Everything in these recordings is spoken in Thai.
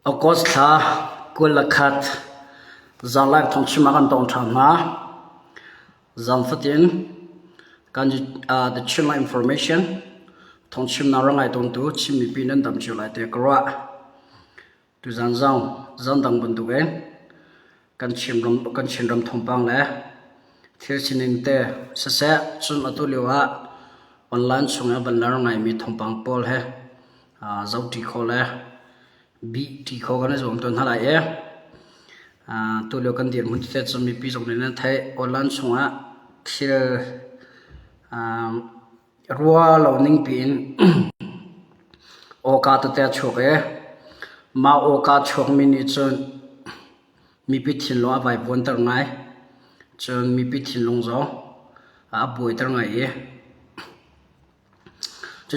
August tha kulakhat zan live thong chima kan tong tham na zan fatin kan the chima information thong chim na rangai tong tu chimi pinan dam chu lai te kra tu zan dang bun tu gen kan chim ram thong pang le thil chinin te sa sa chun atu lewa online chunga ban la rangai mi thong pang pol he zau ti khole bi ti kho kan zom ton hala e tu lo kan dir mun te chumi pi jong ne thai online chunga thil ruwa lo ning pin o ka ta te chok e ma o ka chok mi ni chun mi pi thin lo vai bon tar ngai chun mi pi thin long zo a boi tar ngai e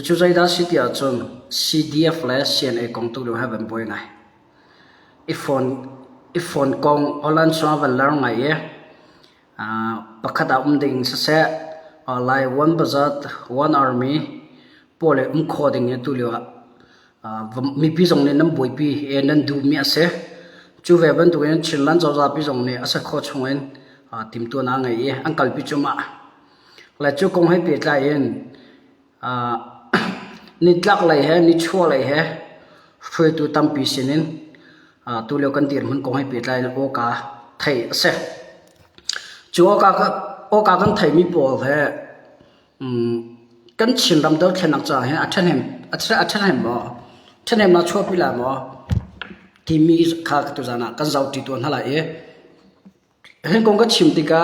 chu zai da si tia chun CDF la CNA kong tu lo ha ban boi ngai iphone kong online chunga ban lar ngai e pakhata ding sa se lai one bazat one army pole coding e tu lo mi pi jong ne nam boi pi e nan du mi ase chu ve ban tu en chinlan zo za pi jong ne asa kho chungen tim tu na ngai e angkal pi chuma la chu kong hai pi tla en ni tlak lai he ni chua lai he free tu tam pi sinin tu lo kan dir mun kong hai pi tla o ka thai ase chu o ka kan thai mi pol he kan chin ram do thenak cha he athan hem bo thanem na chua pi la mo ti mi kha tu jana kan zau ti tu hala e hen kong ka chim ti ka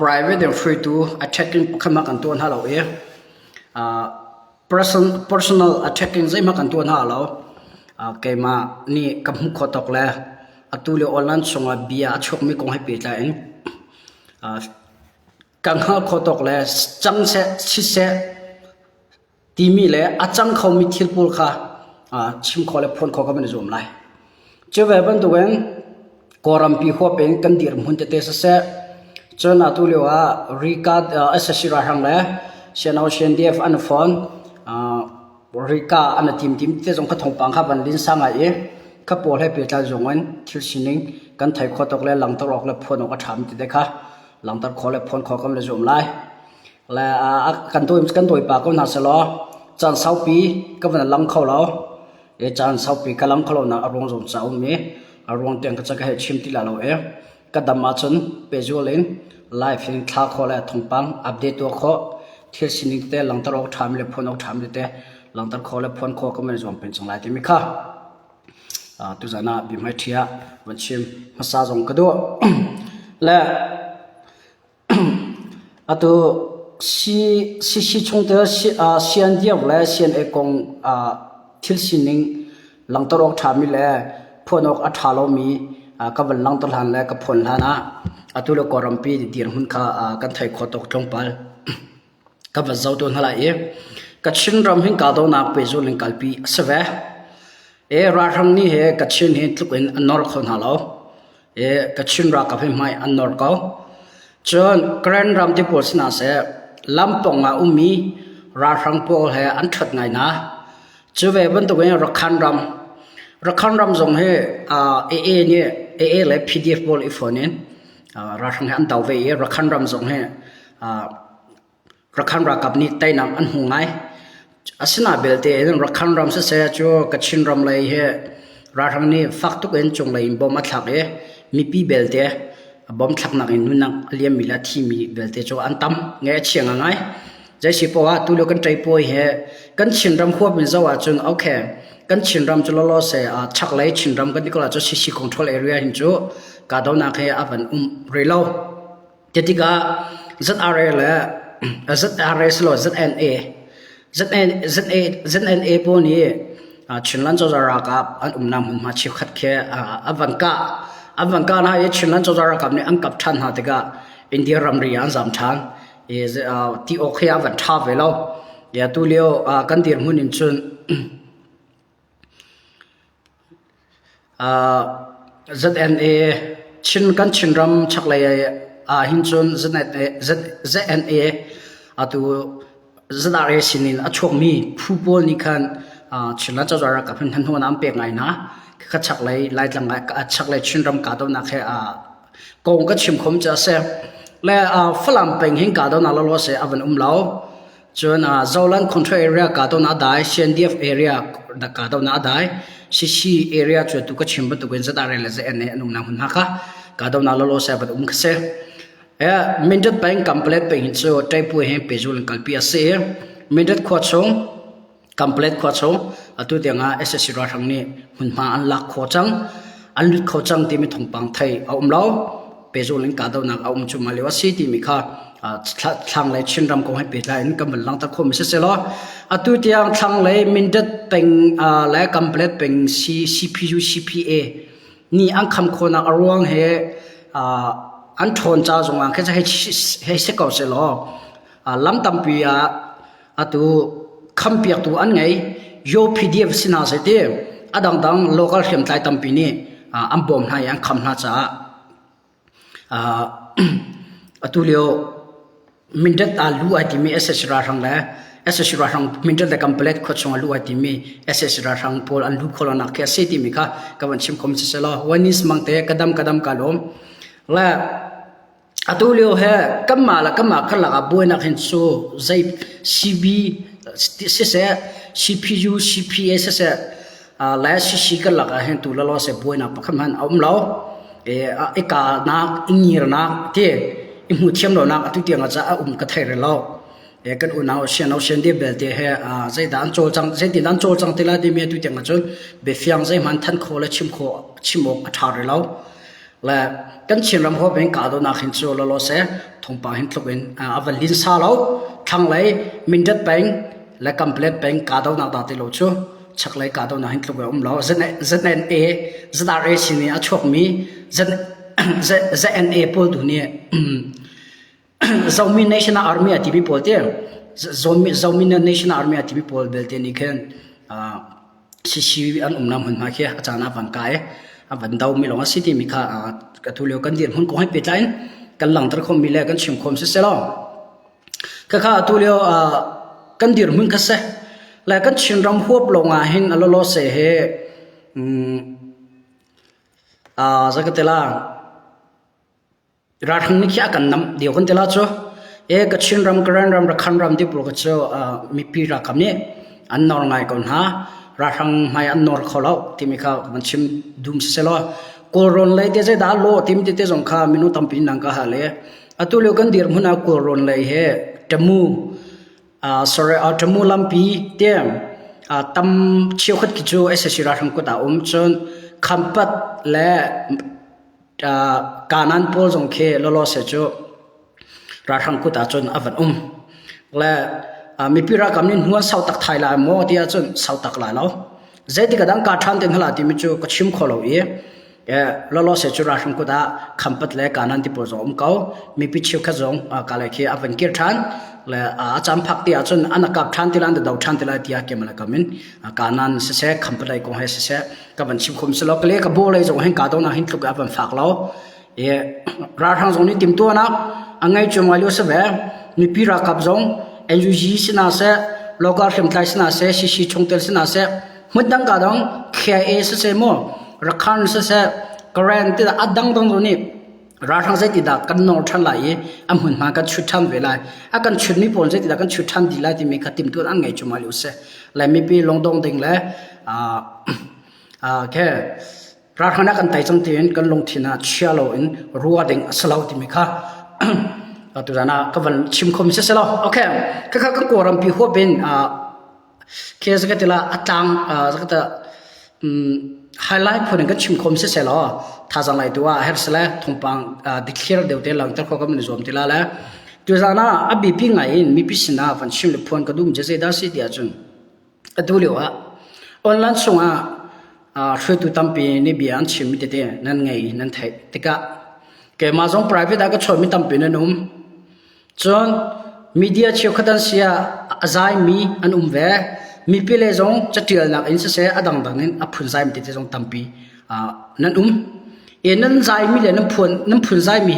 private and free to attacking khama kan tu hala e personal attacking zai ma kan tu hala ke ma ni kam kho tok la atule online songa bia chok mi kong hai pe ta en kang ha kho tok la chang se chi se ti mi le achang khau mi thil pul kha chim kho le phone kho ka man zum lai che ve ban tu wen koram pi kho pen kan dir mun te sa se chona tu le wa recard assessira hang la sianau sian df an phone rika an tim te jong kha thong pang kha ban lin sang ai kha pol he pe ta jong an thil sining kan thai kho tok le lang tor ok le phone ok tham ti de kha lang tar kho le phone kho kam le zum lai la kan toi pa ko na se lo chan sau pi ka ban lang kho lo e chan sau pi ka lang kho lo na arong zong chau me arong teng ka chaka he chim ti la lo e ka dam ma chun pe jo len live in kha kho la thong pang update to kho thil sining te lang tar ok tham le phone ok tham le te lang tar kho le phone kho ka me zom pen chang lai te mi kha tu zana bi mai thia wan chim masa jong ka do la atu si chung te sian dia la sian e kong thil sining lang tar ok tham mi le phone ok a tha lo mi ka ban lang tar han le ka phone hana atu lo koram pi dir hun kha kan thai kho tok thong pal ka ba zau ton hala e ka chin ram hin ka do na pe zo ling kalpi save e ra rang ni he ka chin he tluk en anor khon halo e ka chin ra ka phe mai anor ka chon grand ram ti pol sna se lampong ma umi ra rang pol he an that ngai na chuwe ban to wen rakhan ram jong he a ni a le pdf pol ifonen ra rang han daw ve e rakhan ram jong he rakhan ra kap ni tai nam an hu ngai asina belte rakhan ram se chu kachin ram lai he ra rang ni fak tu ken chung lai bom a thak e mi pi belte bom thak na in nunak liam mila thi mi belte chu an tam nge chiang ngai jai si po wa tu lo kan trai poi he kan chin ram khop min zawa chun okay kan chin ram chu lo se chak lai chin ram kan dikola chu cc control area hin chu ka do na khe avan relo tetika zrl zrs lo zna po ni chinlan cho zara ka an nam hun ma chi khat khe avanka na ye chinlan cho zara ka ni angkap than ha te ga india ram ri an zam than is ti okhya van tha velo ya tu leo kan dir mun in chun zna chin ram chak lai hin chun zna atu zara sinin achok mi football ni khan ชิลล์จะจอรักกับเพื่อนทันหัวน้ำเปียกไงนะก็ชักเลยไล่จังไงชักเลยชินรำกาดนักแค่กงก็ชิมคมจะเสียและฝรั่งเป็นหิงกาดนักล้อเสียอวันเหลาจนเจ้าลันคอนโทรลเอเรียกาดนักได้เชียนดีเอฟเอเรียกาดนักได้ซีเอเรียจวนตุกชิมบัตุกันจะได้เลยจะเอ็นนุ่มน้ำหุ่นนักกาดนักล้อเสียบัตุก็เสียมินดัดเป็นคอมเพล็ตเป็นหินโซ่ไตปุยเห็นเปจูลันกัลปีเสียมินดัดขวดชงคอมเพล็ตขวดชงตัวเดียงเอสซีรัฐนี้หุ่นมาอันลักขวดจังอันลุดขวดจังที่มีทงปังไทยเอาเราเปจูลันกาดนักเอาจุมาเลวสีที่มีค่าทางเลยชินรำคงให้เปิดไลน์ก็มันลังตะคมเสียแล้วตัวเดียงทางเลยมินดัดเป็นและคอมเพล็ตเป็นCPU CPA นี่อันคำคนอารวงเฮอันทนจ้าจงอ่างแค่จะให้เสกเอาเสร็จแล้วลำตั้มปีตัวคำเปียกตัวอันไงโย PDF สินาเสด็จดัง local เข้มไทยตั้มปีนี้อันบ่มให้อันคำน่าจะตัวเลี้ยวมินดัดลูไอทีมี SS ราทังแล้ว SS ราทังมินดัดแต่คอมเพล็ตขดชงลูไอทีมี SS ราทังพอลอันลูกคนนักแค่เสด็จมีค่ะกับวันชิมคมเสร็จแล้ววันนี้สมังเตะกระดมกาลมและตัวเลี้ยวเหกัมมาขลักบัวนักเห็นโซ่ใจ CB เสีย CPU CPA เสียและซีกันหลักเห็นตัวละล้อเสียบัวนักปักมันเอาเรากานักงี้ระนักที่มุดเทียมเรานักตัวเดียงจะกระเทยเรากันอุ่นเอาเชียนเดียเบลเดียใจด่านโจจังใจด่านโจจังที่ละที่มีตัวเดียงจนเบียงใจมันทันโคและชิมอกทาร์เราและกันชินรำหัวเป็นกาดนักหินโซลโลเซ่ทงปาหินทลุนวันลินซาเราทั้งเลยมินดัดเป็นและคอมเพล็ตเป็นกาดนักดาติโลชูชักเลยกาดนักหินทลุนเราZNA ZRAสิเนี่ยชกมีZNAพอดูเนี่ยZombie National Army ที่มีพอเดีย Zombie National Army ที่มีพอเบลเตนี่กันซีอันน้ำหุ่นมาเขียอาจารย์นับวันกายวันดาวมีหลงสิที่มีค่ากระทุเรียกันเดียร์หุ่นก็ให้เปิดไลน์กันหลังตะคมมีเล่กันชิมคมเสียแล้วก็ข้าทุเรียกันเดียร์หุ่นก็เสียแล้วกันชิมรำหัวปลงเห็นอลโลเสียสักเตล่ารัฐนี้แค่กันนำเดี๋ยวกันเตล่าจ้ะก็ชิมรำกระรำรักขันรำที่ปลุกจ้ะมีปีรักคำนี้อันนอนไงก่อนฮะรัฐไม่อันนอร์เขาแล้วที่มีข้ามันชิมดุมเสียแล้วโคโรนเลยเดี๋ยวจะด่าโลที่มีเดี๋ยวจะส่งข้ามินุตั้มปีนังก็หาเลยตัวเลี้ยกันเดียร์มันเอาโคโรนเลยจมูsorry จมูลำปีเดี๋ยวตั้มเชี่ยวขัดกิจวัตรเสียรัฐก็ด่าจนคำพัดและการนั้นพอลงเคลลเสียจูรัฐก็ด่าจนอวันและมีพิรักคำนี้หัวสาวตักไทยลายโมที่อาจจะสาวตักลายแล้วเจดีกระดังการทันเต็มหลายที่มีจูก็ชิมขอเราแล้วเสียจุราชงก็ได้คำพัดเล็กการนั้นที่ปวดจมเขามีพิชิตขจงการเลี้ยอวันเกิดทันและอาจารย์พักที่อาจจะอันกับทันที่ร้านเดาทันที่ร้านที่อาเกี่ยมันก็มินการนั้นเสียคำพัดเล็กก็ให้เสียกับวันชิมคมสลบเลี้ยกับบัวเลยจงให้การต้องนั่งหินทุกกับวันฝากเราราชงจงนี้ติมตัวนักอันไงจงมาเลี้ยวเสียมีพิรักกับจงNUG สินาเสโลกาลเข้มไทยสินาเสซีชงเตลสินาเสมุดดังกาดัง KA เสโมรักขันเสกระเรนติดอัดดังตรงนี้รัฐทางเศรษฐกิจกันนอร์ทันไหลอันหุ่นมากันชุดทันเวลาอากันชุดนี้ผลเศรษฐกิจกันชุดทันดีไลที่มีขัดติมตัวอันไงจุมาลิวเสและมีปีลงดงดิ่งและแค่รัฐทางนักกันไต่จังเตียนกันลงที่น่าเชียร์โลอินรัวดิ่งสลาวที่มีค่ะตัวนั้นก็วันชิมคมเสร็จแล้วโอเคก็ข้าก็กลัวรำปีหัวเป็นเคสก็ที่ละอัตลังก็จะไฮไลท์พอดีก็ชิมคมเสร็จแล้วท่าจังไรตัวเฮร์สเลยทุ่งปังดิคิร์เดียวเดียวหลังจากเขาก็มันจมที่ละแล้วตัวนั้นอับบีพิงไงมีพิสินะวันชิมเลยพอนก็ดูมันจะเสียดายสิเดียจุนตัวเลี้ยวออนไลน์ส่งช่วยตัวตั้มปีนี่บีอันชิมมิดเดียนั่นไงนั่นไทยแต่ก็แกมาส่ง private ก็ช่วยมิตั้มปีนั่นจนมีเดียเชี่ยวขัดเสียใจมีอันเวมีพิเลจงจะเตือนนักอินเสียอดังดังนั้นพูนใจมีที่จงตั้มปีนั่นนั่นใจมีเลยนั่นพูนใจมี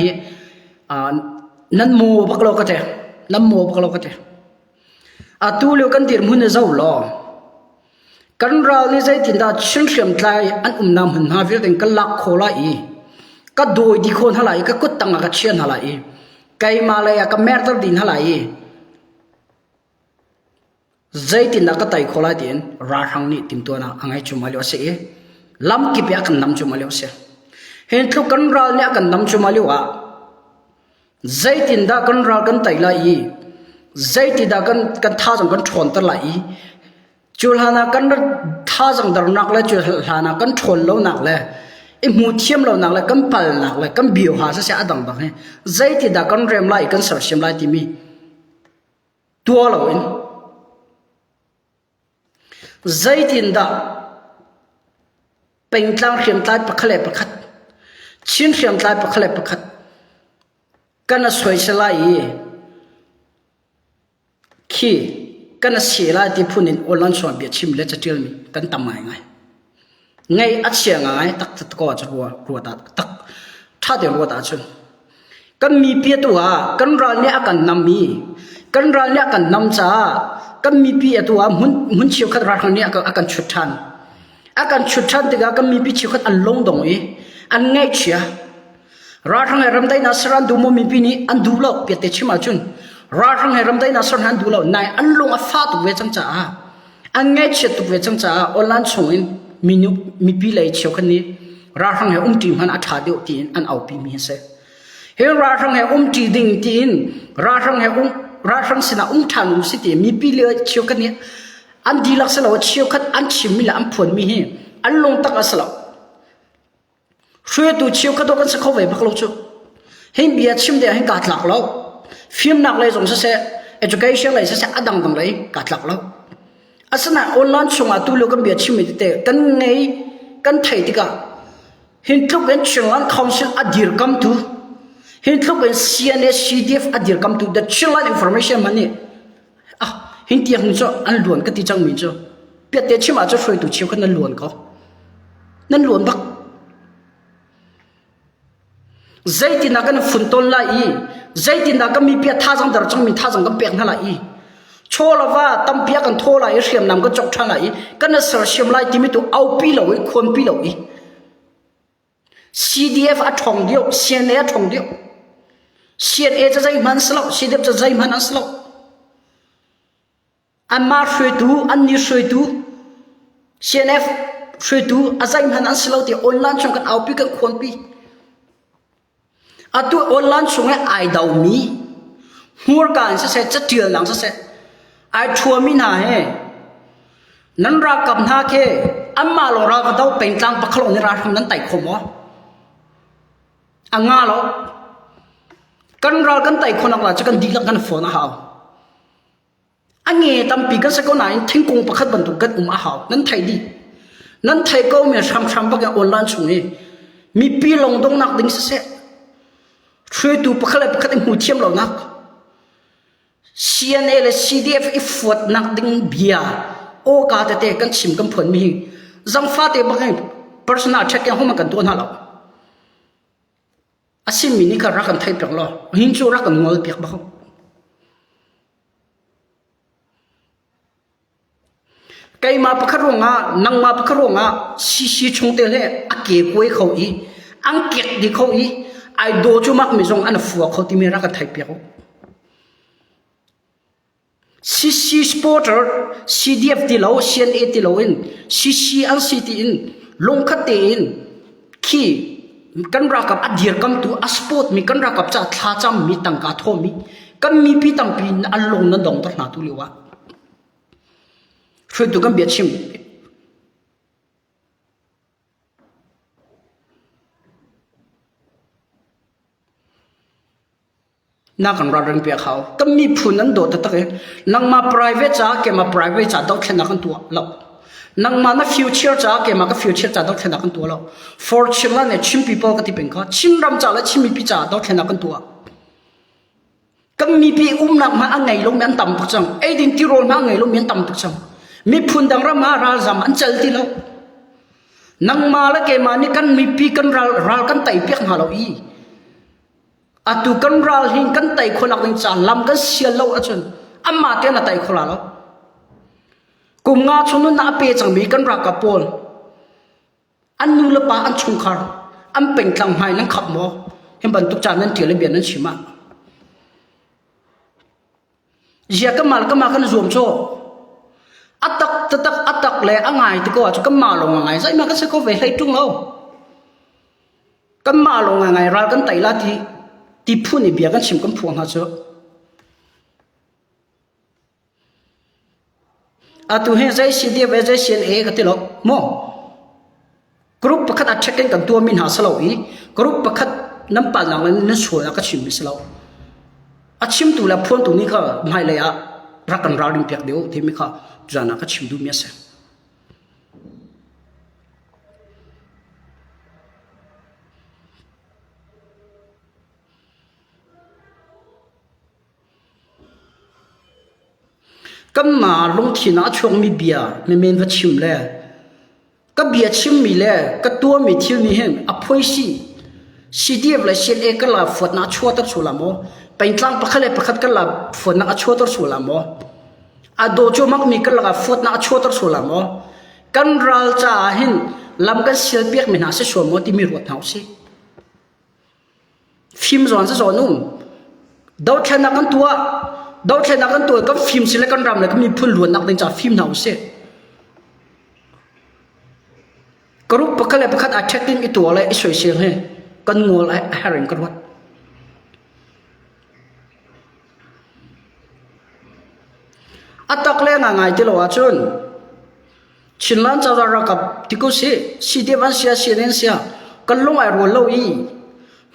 นั่นโมบักโลก็เถอะนั่นโมบักโลก็เถอะตัวเลี้ยกันตีมุนเจ้าล้อ กันเรานี่ใจตินดาชิงเสียมใจอันนำหันหาวิลเดนกันลักโคลาอีก็โดยดีคนหลายก็กุดตังก็เชียนหลายไกมาเลยก็แม่ตัวดินหลายใจตินดาก็ไต่โคลาดินราทังนี่ติมตัวน่ะอังไงจุมาเลียวเสียลำกิบยากันนำจุมาเลียวเสียเห็นทุกกันเราเนี่ยกันนำจุมาเลียวอ่ะใจตินดากันเรากันไต่ละอีใจตินดากันท่าจังกันชนตะละอีจุลหานากันท่าจังดานักเลยจุลหานากันชนแล้วนักเลยไอ้หมูเทียมเรานักเลยกันปัลนักเลยกันบิวหาซะเสียดังดังเนี่ยใจติดากันเรียมไล่กันสารเสียมไล่ที่มีตัวเราเองใจติดาเป็นกลางเสียมไล่ปักเล็บปักขัดชิ้นเสียมไล่ปักเล็บปักขัดกันน่ะสวยเสียไล่ขี้กันน่ะเสียไล่ที่พูนินโอลันชวนเบียชิมเล็ดจะเจอมีกันทำไงไงอัดเสียงไงตักตักก็จะรัวตาตักถ้าเดี๋ยวรัวตาชนกันมีเพียตัวกันรันเนี่ยกันนำมีกันรันเนี่ยกันนำจ้ากันมีเพียตัวมุนเชียวขัดรันเนี่ยกันชุดทันกันชุดทันติกากันมีเพียเชียวขัดอันลงดงอีอันไงเชียรันให้รำได้นัสรันดูมมีปีนี้อันดูแล้วเพียเตชิมาจุนรันให้รำได้นัสรันดูแล้วนายอันลงอัฟฟาตุเวจังจ้าอันไงเชียตุเวจังจ้าอลันชงอินมีปีเลยเชียวคนนี้ราทังเหตีมันอัฐาเดียวตีนอันเอาปีมีเสเฮราทังเหตีดิ่งตีนราทังสินะทานุสิตีมีปีเลยเชียวคนนี้อันดีลักษณะว่าเชียวคัดอันชิมมีละอันผลมีเฮอันลงตักอัสละช่วยตัวเชียวคัดตัวกันสักเขาไว้บักเราจูเฮเบียชิมเดียให้กาดหลักเราฟิล์มหนักเลยสงสัย education เลยสักอดังเลยกาดหลักเราอาสนะออนไลน์ช่วงตัวเรากันเบียดชิมิตเตกันไงกันไทยติกาเห็นทุกคนช่วงนั้น council อดีตคำตัวเห็นทุกคน CNS CDF อดีตคำตัว the children information มันนี่เห็นที่หุ่นจ้าอันล้วนกันที่จังมินจ้าเบียดเตชิมาจะช่วยตัวเชี่ยวกันนั่นล้วนเขานั่นล้วนบักใจตินักกันฝุ่นต้นละอีใจตินักกันมีเปียท่าจังดาร์จังมีท่าจังกันเปียกนั่นละอีโชว์ละว่าตั้มเปียกันโทละอีเสียมนำก็จกทันละอีกันน่ะสารเสียมไล่ที่มีตัวเอาปีละอีคนปีละอี CDF อัดทองเดียว CNA อัดทองเดียว CNA จะใจมันสลบ CDF จะใจมันอันสลบอันมาช่วยดูอันนี้ช่วยดู CNF ช่วยดูอาใจมันอันสลบที่ออนไลน์ช่วงกันเอาปีกันคนปีตัวออนไลน์ช่วงนี้ไอดาวมีหัวการจะเสร็จจะเดือดหลังจะเสร็จไอชัวมีนาเฮนั้นรักกับนาเคอันมาลงรักกับเราเป็นกลางปะคลองในรักทำนั้นไต่ขมวะอังงาเรากันรักกันไต่คนอะไรจะกันดีลักกันฝนหาวอันเงี้ยตั้มปีกันสักคนไหนทิ้งกงปะคัดบรรทุกกันหาวนั้นไทยดีนั้นไทยก็มีช้ำๆปะกันออนไลน์ช่วงนี้มีปีลงตรงนักดิ้งเสร็จช่วยดูปะคัดเลยปะคัดไอหูเทียมเรานักCNA และ CDF อีฟวดนักดิ้งเบียโอกาสเตะกันชิมกันผลมีจังฟ้าเตะบังไง personal check ยังห้องมันกันตัวนั่นหรออาศิมินี่ก็รักกันไทยเปล่าหรอหินจูรักกันงอเปียกบ้างไกมาปะคารวงะนังมาปะคารวงะซีชงเตเลยอาเกกวยเขาอีอังเกกดีเขาอีไอโดจูมักมิจงอันฟัวเขาที่มีรักกันไทยเปียกCC Sporter CDF ที่เรา CNA ที่เราอิน CC อัน CT อินลงคัดเตอินขี้กันรักกับอดีตกันตัวสปอร์ตมีกันรักกับจ่าท่าจำมีตังกาทอมีกันมีปีตั้งปีอันลงนั่นดองตัดหน้าตุลีวะช่วยตัวกันเบียดชิมนักการรัฐเปียเขาก็มีผู้นั้นโดดตะเกียนังมา private จ้าเกี่ยมา private จ้าต้องแข่งกันตัวแล้วนังมานะ future จ้าเกี่ยมาก็ future จ้าต้องแข่งกันตัวแล้ว fortune ละเนี่ยชิม people ก็ที่เป็นเขาชิมรำจ้าและชิมมีปีจ้าต้องแข่งกันตัวก็มีปีนักมาอันไงลงมีอันต่ำปักจังไอ้ดินที่โรนมาอันไงลงมีอันต่ำปักจังมีผู้ดังรำมาราจำอันเจลที่แล้วนังมาละเกี่ยมานี่กันมีปีกันรากันไต่เปียกหาเราอีatu kan ral hin kan tai khonak ning chan lam kan sial lo achun amma te na tai khola lo ko กุมงาชนุนนาเปจังมีกันรักกับปนอันนูละปาอันชุงคาร์อันเป็นกลางไม้นั่งขับหมอเห็นบรรทุกจานนั้นเถียงเบียนนั้นชิมาเจียก็มากันรวมโชอัตตักเลยอ่างไงที่ก็ว่าจะก็มาลงไงใช่มาก็จะก็เวให้จุงเราก็มาลงไงรักกันไต่ละที่พูดในเบียกันชิมกันพวงหาเจอตุเฮใจสิเดียเวใจเสียนกันที่หรอกโมกรุ๊ปประคัดอัดเช็คกันตัวมินหาสลาอีกรุ๊ปประคัดน้ำปลาหลังนั้นสวยแล้วก็ชิมมิสลาอัดชิมตัวละพูนตัวนี้ก็ไม่เลยอะรักกันราวดิ้งเปียกเดียวที่ไม่ค่ะจานักก็ชิมดูเมียเสก็มาลงที่น่าช่วงมีเบียไม่เมนว่าชิมเลยก็เบียชิมมีเลยก็ตัวมีเที่ยวมีเห็นอภัยสิเดียบเลยเสียเอก็ลาฝนน่าชัวตัดสุลามอเป็นกลางประคัดก็ลาฝนน่าชัวตัดสุลามอโดโจมักมีก็ลาฝนน่าชัวตัดสุลามอกันรัลจ่าเห็นลำกันเสียเบียกไม่น่าเสียชัวมอที่มีรถเฮาสิฟิล์มจวนจะจวนนุ่มดาวแค่นักกันตัวก็ฟิล์มสิเล็กกันรำเลยก็มีพุ่นล้วนนักเดินจากฟิล์มเฮาสิกรุ๊ปประคัดอาเช็คติ้งอีตัวอะไรสวยเสียงให้กันงัวอะไรแฮร์ริงกันวัดอัตตักเล่งไงที่เราว่าจนชินลันจะรักกับที่กูสิเดียวันเสียเนเสียกันลงไอรัวเล่าอี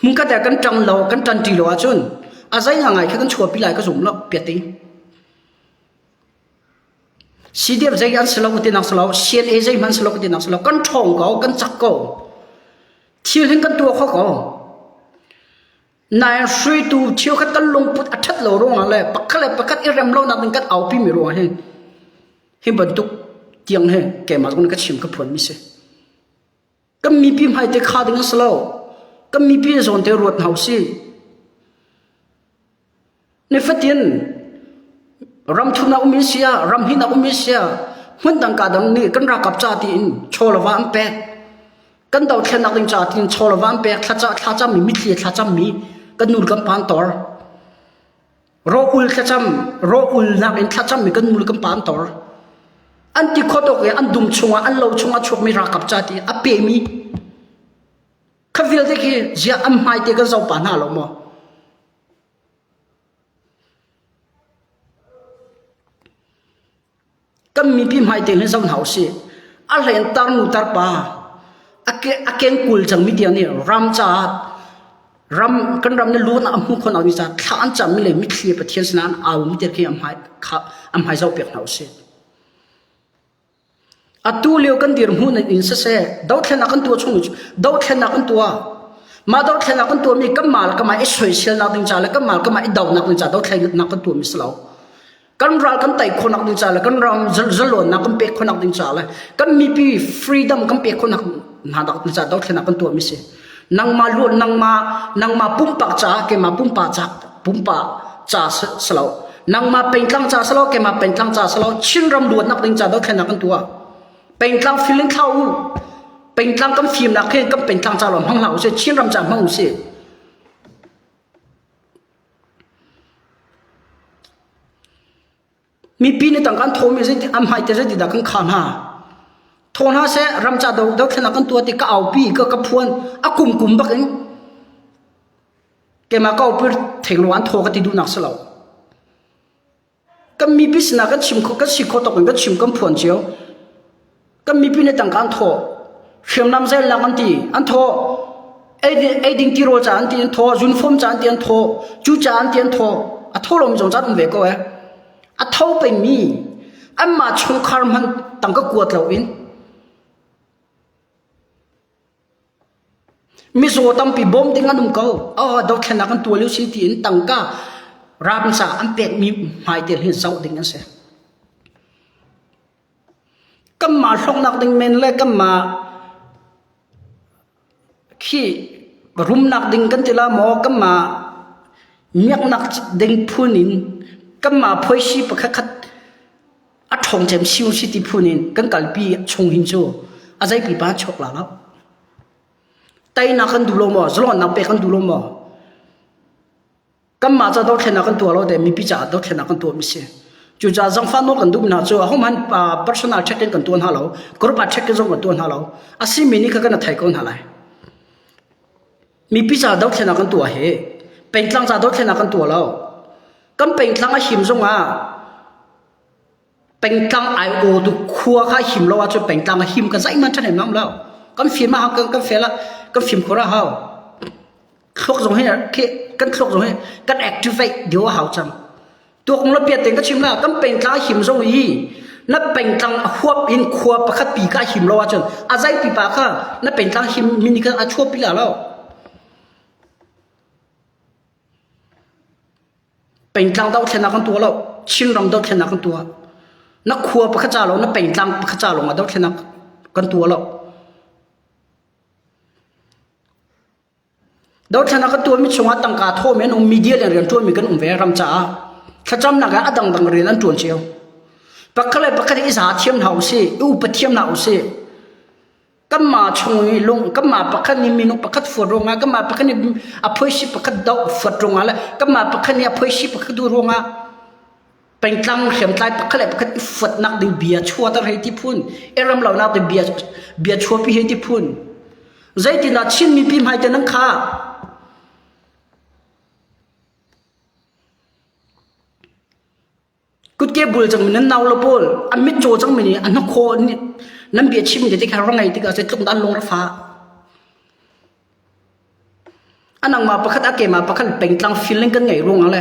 มึงก็แต่กันจังเรากันจันทีเราว่าจนอาศัยยังไงแค่กันชัวปีไหลก็สมแล้วเปียติสิเดียบใจอันสลาวก็ตินักสลาวเสียนใจมันสลาวก็ตินักสลาวกันท่องเขากันจักเขาเที่ยวเห็นกันตัวเขานายช่วยตูเที่ยวกันลงพุทธอัฐเราร้องอะไรปักขัดอิรัมเรานักดึงกันเอาพี่มีร้องเห็นบรรทุกเตียงแกมาตรงนี้ก็ชิมกับผลมิเสก็มีพี่ให้เตะขาดึงสลาวก็มีพี่ส่วนเตะรวดเฮาสิในฟัดยันรำทุนาอุมิเซียรำหินาอุมิเซียมันดังการดังนี้กันรักกับจ่าตีนโชลวานเป็ดกันดาวแค่นักดึงจ่าตีนโชลวานเป็ดข้าจะมีมิตรข้าจะมีกันนูนกันปานตอร์รออุลข้าจะรออุลนักเองข้าจะมีกันนูนกันปานตอร์อันที่ข้อตกอันดุมชงอันเราชงชกไม่รักกับจ่าตีอเปมีข้าวิลเด็กเจ้าอัมไฮเตกันเจ้าปานาลงมาก็มีพิมพ์ให้เต็มให้สาวหนาวสิอะไรต่างนู่นต่างป่าอาเกนกุลจังมีเดียวนี่รำจัดรำกันรำในล้วนอัมหุคนเอาดิจัดข้าอันจำไม่เลยไม่เคลียร์ประเทศนั้นเอาไม่เดียวที่อัมให้เจ้าเปียกหนาวสิตู้เลี้ยวกันเดียร์หุ่นในอินเสดดาวแค่นักกันตัวชงดาวแค่นักกันตัวมาดาวแค่นักกันตัวมีก็มาแล้วก็มาไอ้สวยเชียร์นักดิจัดแล้วก็มาก็มาไอ้ดาวนักดิจัดดาวแค่นักกันตัวมิสลาวกันรัลกันไต่คนนักดินจ่าเลยกันรำจลวนนักกันเปกคนนักดินจ่าเลยกันมีปีฟรีดัมกันเปกคนนักดินจ่าดอกเทนักกันตัวมิเสนังมาล้วนนังมาปุ่มปากจ่าเกมาปุ่มปากจ่าสลาวนังมาเป็นกลางจ่าสลาวเกมาเป็นกลางจ่าสลาวชินรำล้วนนักดินจ่าดอกเทนักกันตัวเป็นกลางฟิลิงเข้าเป็นกลางกันฟิล์มนักเข่กันเป็นกลางจ่าหล่อมห้องเหล่าเสชินรำจ่าห้องเสมีปีนี้ต่างกันโทมีสิ่งที่อัมไฮเตจะติดดักกันขานาโทน่าเสรำจัดดอกขนาดกันตัวที่ก็เอาปีก็กระพวนกุมบักเองแกมาก็เอาไปถึงวันโทก็ติดดูนักสลาวก็มีปีสนาก็ชิมก็ชิโคตกันก็ชิมกันพวนเจียวก็มีปีนี้ต่างกันโทเชื่อมน้ำใจหลังกันทีอันโทไอ้ดิ่งที่โรจานที่อันโทจุนฟอมจานที่อันโทจูจานที่อันโทอันโทลมจงจัดมันเวก็อันเท่าเป็นมีอันมาชงคาร์มันตั้งก็กวดเราอินมิโซตั้งปีบอมติงอันนุ่มเขาดอกแค่นักตัวเลี้ยวสิทีนตั้งก็ราบสาอันเป็ดมีหมายเดียวเห็นเสาติงอันเสียก็มาชงนักดิงเมนเลยก็มาขี้รุมนักดิงกันทีละหมอก็มาเมียกนักดิงพูนินก็มาพอยชีประคัดอัด ชงเจมซิวสิติพูนินกันกัลปีชงหินจูอาใจปีป้าชกแล้วไตนักกันดูโลมอจลอนนักเปกันดูโลมอกันมาจะดอกเทนักกันตัวเราเดมีพิจารดอกเทนักกันตัวมิเสียจู่จะจังฟันนกันดูนะจูห้องมันpersonal checkกันตัวน่าเรากรุ๊ปcheckกันกันตัวน่าเราอาศัยมินิกันไทยกันอะไรมีพิจารดอกเทนักกันตัวเฮเป็นกลางจะดอกเทนักกันตัวเรากันเป็นกลางหิมจงเป็นกลางไอโอดูขัวข้าหิมเราว่าจะเป็นกลางหิมกันใส่มันจะเห็นน้ำแล้วกันฟิล์มมากันเฟละกันฟิล์มขวาเฮาคลอกตรงให้กันคลอกตรงให้กัน activate เดี๋ยวเฮาจังตัวของเราเปลี่ยนเต็งก็ชิมแล้วกันเป็นกลางหิมตรงนี้นั่นเป็นกลางหัวอินขัวประคัดปีก้าหิมเราว่าจนอาใจปีปากข้านั่นเป็นกลางหิมมินิกันอาชัวปีแล้วเป็นกลางดาวเทนักกันตัวเราชินรำดาวเทนักกันตัวนักขัวประคัดจ่าเรานั่นเป็นกลางประคัดจ่าเราดาวเทนักกันตัวเราดาวเทนักกันตัวมิชงอัตังกาโทเมนองมีเดียเรียนตัวมีกันเวรำจ่าถ้าจำนักอัตังดังเรียนนั้นตัวเชียวปักเลยปักที่อิสระเทียมเหาสิอุปเทียมเหาสิก็มาชงลงก็มาปักนี่มีนกปักฝัดรงก็มาปักนี่อภัยสิปักดอกฝัดรงอะไรก็มาปักนี่อภัยสิปักดูรงเป็นกลางเข็มไตปักเลยปักฝัดนักดึงเบียชัวตั้งให้ที่พุ่นรำเหล่านักดึงเบียชัวพี่ให้ที่พุ่นใจที่นัดชินมีพิมพ์ให้แต่นังข้ากุดเก็บบุลจังมันนาวละบุลอันมิโจจังมันนี่อันนักโคนี่นั่นเบียชิมเดี๋ยวที่เขาร้องไงที่เขาจะจุ่มดันลงรถฟ้าอันนั้นมาประคัดอาเกมาประคัดเป็นกลางฟิลลิ่งกันไงร้องอะไร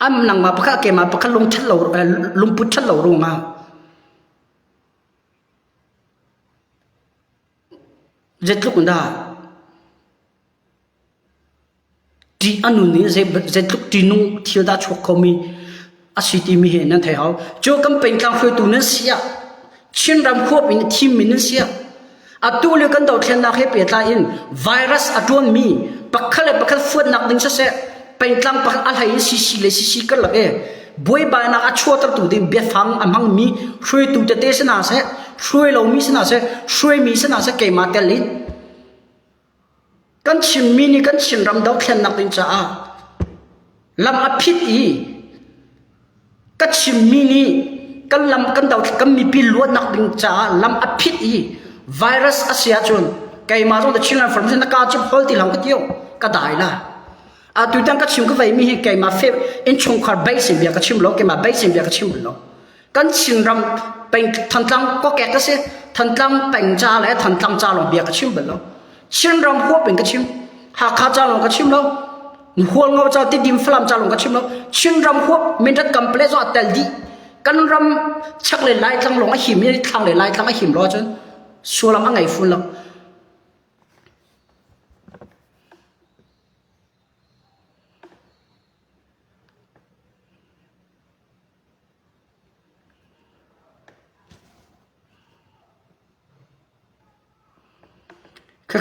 อันนั้นมาประคัดอาเกมาประคัดลงชั้นเหล่าลงพุทธชั้นเหล่าร้องเจ็ดลูกคนได้ดีอันนู้นนี่เจ็ดลูกดีนุ่งเที่ยวได้ชกเขามีอาศัยที่มีเห็นนั่นเท่าโจกันเป็นกลางฟิลตัวนั้นเสียชินรำควบอินทีมมินเสียอัตตัวเลือกันดาวเทียนนักให้เปลี่ยนตาอินไวรัสอัตวนมีปักขัดเลยปักขัดฟื้นนักดึงเสียเป็นกลางปักอะไรซีเลยซีกันละบวยบายนักอัจฉริยะตัวเดียบเบียฟังอันมังมีช่วยตัวเตะสนาเสียช่วยเรามีสนาเสียช่วยมีสนาเสียเกี่ยมาเตลิดกันชิมมินี่กันชิมรำดาวเทียนนักดึงจ้าลำอภิธีก็ชิมมินี่กันลำกันดาวกันมีพิลวดนักดึงจ้าลำอภิธีไวรัสอาเซียจนไกมาจงแต่ชิมลำฝรั่งเศสนักการจิบฮอลที่หลังก็เที่ยวก็ได้ละตุยตังก็ชิมก็ไปมีให้ไกมาเฟบอินชงคาร์ไบสิเบียก็ชิมล้อไกมาไบสิเบียก็ชิมล้อกันชิมรำเป็นทันตังก็แก่ก็เสียทันตังเป็นจ้าและทันตังจ้าลงเบียก็ชิมล้อชิมรำหัวเป็นก็ชิมหากข้าจ้าลงก็ชิมล้อหัวงอจ้าติดดิมฟลามจ้าลงก็ชิมล้อชิมรำหัวไม่ได้กำเพลซอเตลดีกันรำชักเลยไล่ทั้งลงไอหิมนี่ทั้งเลยไล่ทั้งไอหิมล้อจนชัวร์ลำอังไงฟุ้นล้อ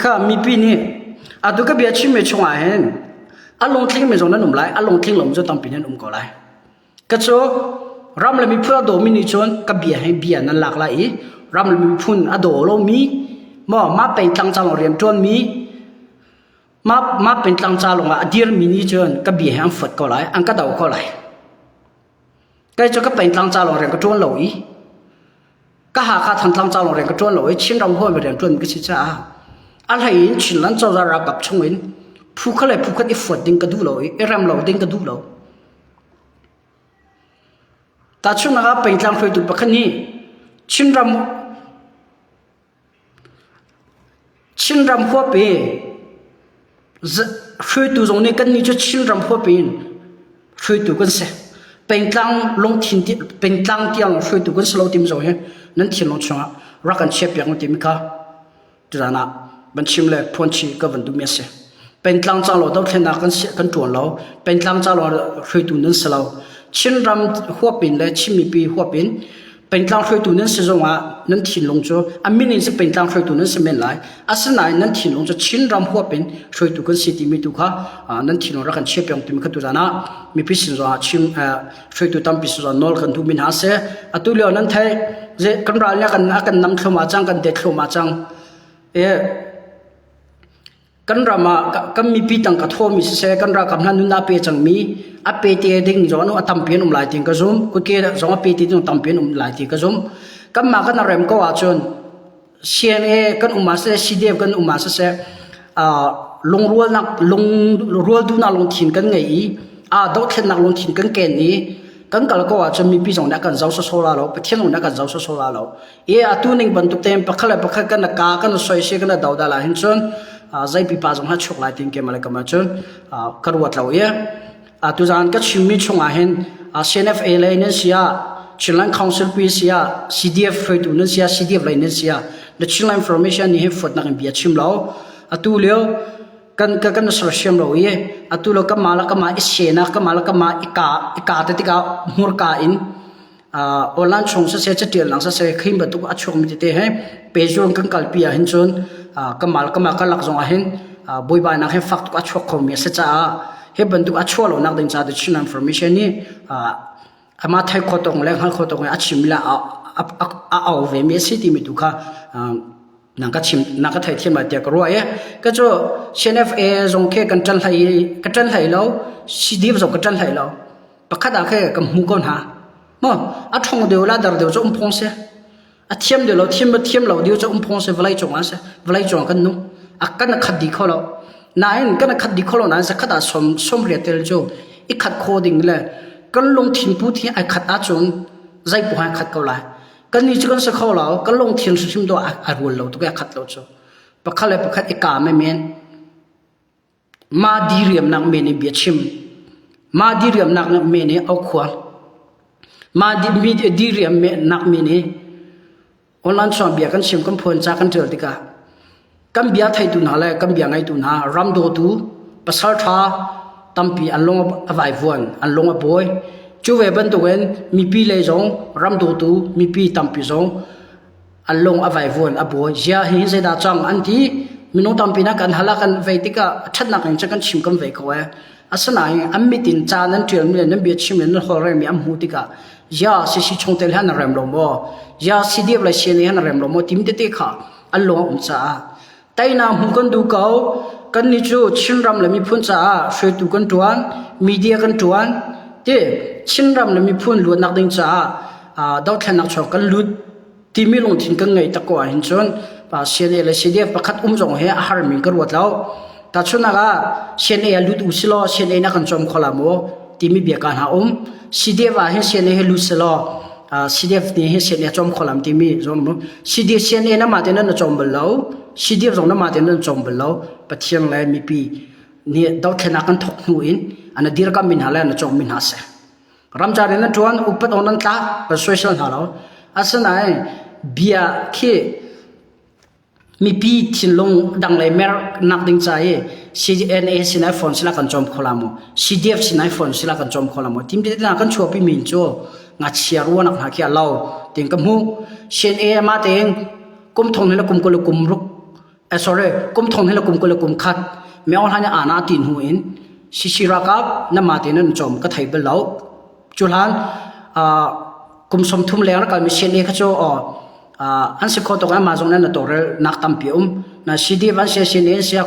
ข้ามีปีนี้ดูก็เบียชิมไม่ชงอาเห็นลงทิ้งไม่ชงนั้นหนุ่มไรลงทิ้งหลงจะต้องปีนั้นหนุ่มก็ไรก็โจรำเลยมีเพื่อโดมินิชนก็เบียให้เบียนั้นหลากหลายรำเลยมีพุ่นโดเรามีมาเป็นกลางจานเรียนจนมีมาเป็นกลางจานลงเดียร์มินิชนก็เบียให้อันฝัดก็ไรอันก็เดาก็ไรก็จะก็เป็นกลางจานเรียนก็จนเราก็หาข้าทันกลางจานเรียนก็จนเราชินรำหัวไปเรียนจนก็ชิจ้าอะไรชินลันเจ้าจะรับกับชงอินผู้เขาเลยผู้เขาที่ฝัดดิ้งกระดูเรารำเราดิ้งกระดูเราแต่ช่วงนั้นเป็นกลางไฟตุกปะคันนี้ชินรำหัวเป็นไฟตุตรงนี้กันนี่จะชินรำหัวเป็นไฟตุกันเสียเป็นกลางลงทิ้งเป็นกลางที่เราไฟตุกันสโลติมโซ่เห็นนั่นที่ลงช่วงรักกันเชียบอย่างที่มีค่ะจุดนั้นบัญชีเลยพ้นชีก็วันดูเมียเสียเป็นกลางจ้าเราต้องเทนักกันตัวเราเป็นกลางจ้าเราไฟตุนั้นสโลชินรำหัวเป็นเลยชิมีปีหัวเป็น เป็นตางช่วยตัวนั้นสิจงว่านั้นถิ่นลงจ้อันมินิจะเป็นตางช่วยตัวนั้นสิเมนไหลอาศัยนั้นถิ่นลงจ้ชินรำหัวเป็นช่วยตัวกันสิที่มีตัวข้านั้นถิ่นลงรักกันเชี่ยเปียงตัวมีขัดตัวนะมีพิสิทธิ์ว่าชิมช่วยตัวตั้มพิสิทธิ์ว่านอลกันทุมินหาเสตัวเลี้ยวนั้นไทยเจกันรายเนี่ยกันนำเข้ามาจังกันเด็ดเข้ามาจังกันรามากันมีปีตังกัดโฮมิเสกันรากับนั้นนุนาเปจังมีอเปตีดิ่งจอนุอัตมเปียนุมลายติงกระซุมกุเกะจงอเปตีนุตัมเปียนุมลายติงกระซุมกันมากันเริ่มก็ว่าจนเชียนกันอุมาเสซีเดียกันอุมาเสลงรัวนักลงรัวดูนักลงถิ่นกันไงดอกเข็นนักลงถิ่นกันเกณฑ์นี้กันก็แล้วก็ว่าจะมีปีจงนักกันเจ้าโซลาเราไปเที่ยวนักกันเจ้าโซลาเราตัวนึงบรรทุกเต็มปักขลับปักขกันนักกากันสวยเสียกันดาวดาลาเห็นจนใจปีป้าจงหัดชกลายติงเกมาเลยกันมาจนกระวัดเราตัวจานก็ชิมมิชงอาเห็นCNFA เลยเนี่ยเสียชิลลัน Council ปีเสีย CDF ช่วยตัวเนี่ยเสีย CDF เลยเนี่ยเสีย The Chilean Information นี่ให้ฝดนักเบียดชิมเราตัวเลี้ยวกันสระเชียมเราตัวเลี้ยวก็มาแล้วก็มาอิเชนะก็มาแล้วก็มาอีกาแต่ที่ก็หัวกาอินออนไลน์ชงเสียจะเดียร์หลังเสียขึ้นมาตุกอัดชงมีเตะให้เปย์จงกันกัลปีอ่ะเห็นจนก็มาแล้วก็มาก็หลักจงอ่ะเห็นบอยบายนักให้ฟักตุกอัดชงเขามีเสียจ้าให้บรรทุกอัดชัวร์เรานักเดินจาก The Chilean Information นี่มาไทยขอตรงแรงหันขอตรงอัดชิมละเอาเวมีสิที่มีตุกนักชิมนักไทยเทียมมาเดียกรัวก็จะ CNFA จงแค่กันจันไทยแล้ว CDF จงกันจันไทยแล้วปะคัดอาแค่กับหูก้นหามั้งอัดชงเดียวละดาร์เดียวจะพงเสียอัดเทียมเดียวเราเทียมเราเดียวจะพงเสียเวลาจงอ่ะเสียเวลาจงกันนู้กันขัดดีเขาแล้วนายกันขัดดีเขาแล้วนายจะขัดสมเรียเตลโจอีขัดโคดิ้งเลยกันลงทิ้งผู้ที่ไอขัดอาจนใจผู้ให้ขัดเขาเลยกันนี่จะกันสักเขาแล้วกันลงทิ้งสุดชิมตัวอารุณเราตัวแกขัดเราโจปะคัดเลยปะคัดอีกาไม่เมนมาดีเรียมนักเมนเบียชิมมาดีเรียมนักเมนเอาขวานมาดีเรียมนักเมนออนไลน์ชอบเบียกันชิมกันพลจากกันเจอติกากันเบียไทยตุนาเลยกันเบียไงตุนารำโดตูภาษาทาตั้มปีอันลงอวัยวะอันลงอบอยจูเวบันตัวเองมีปีเลยจงรำโดตูมีปีตั้มปีจงอันลงอวัยวะอบอยเจ้าเห็นเสดาจังอันที่มิโนตั้มปีนักกันฮัลลักันเวติกาชัดนักยังจะกันชิมกันเวกเอาอาศัยอันมีตินจานันเทียมเลยนั่นเบียชิมเลยนั่นหัวเรมีอันหูติกาเจ้าสิชงเตลฮันเรมลมบ่เจ้าสิเดียบเลยเชียนฮันเรมลมบ่ทิมเตติขาอันลงอุ้งจ้าแต่น้ำหูกันดูเขากันนี่จูชินรำเลยมีพุ่นจ้าช่วยตุกันตัวมีเดียกันตัวเจ้ชินรำเลยมีพุ่นล้วนนักดิ่งจ้าดาวแค่นักชกกันลุดที่มีลงทิ้งกันไงตะกวาเห็นชนเชียนเลยเชียนประคัดจงเฮอาหารมีกันวัดแล้วแต่ชนนักเชียนลุดอุสโลเชียนนักกันจอมขลามโมที่มีเบียกันหาเชียนว่าเฮเชียนลุดสโลซีดีเอฟนี่เฮเชียนจอมขลามที่มีจอมซีดีเอฟเชียนนั่นมาเดินนั่นจอมเบลล์ซีดีเอฟจงนั่นมาเดินนั่นจอมเบลล์ปะเทียงเลยมีปีนี่ดาวแค่นักกันทกหูอินอันนั้นดีรักมินหาเลยนั่นจอมมินหาเสรำจารีนั่นจวนอุปตอนันตาเป็นสวยสันหาเราอาศัยเบียขี้มีปีทิ้งลงดังเลยแม้นักดิ่งใจ CNA สินายฝนสิลากันจอมขลาม CDF สินายฝนสิลากันจอมขลามทีมที่นักกันชัวปีมินโจงัดเชียรัวนักหาขี้เราติงกับหู CNA มาเองกุมทงให้เรากุมกุลกุมรุกsorry กุมทงให้เรากุมกุลกุมขัดไม่เอาให้เนี่ยอาณาตินหูอินชิรักับน้ำมาเต็นนั่นจอมก็ไทยเบลล์จุลันกุมสมทุมแล้วนะกันมี CNA เขาโจอันสิขอตรงนั้นมาตรงนั้นนะตัวเรนักตั้มพิมนะซีดีวันเสียเสีย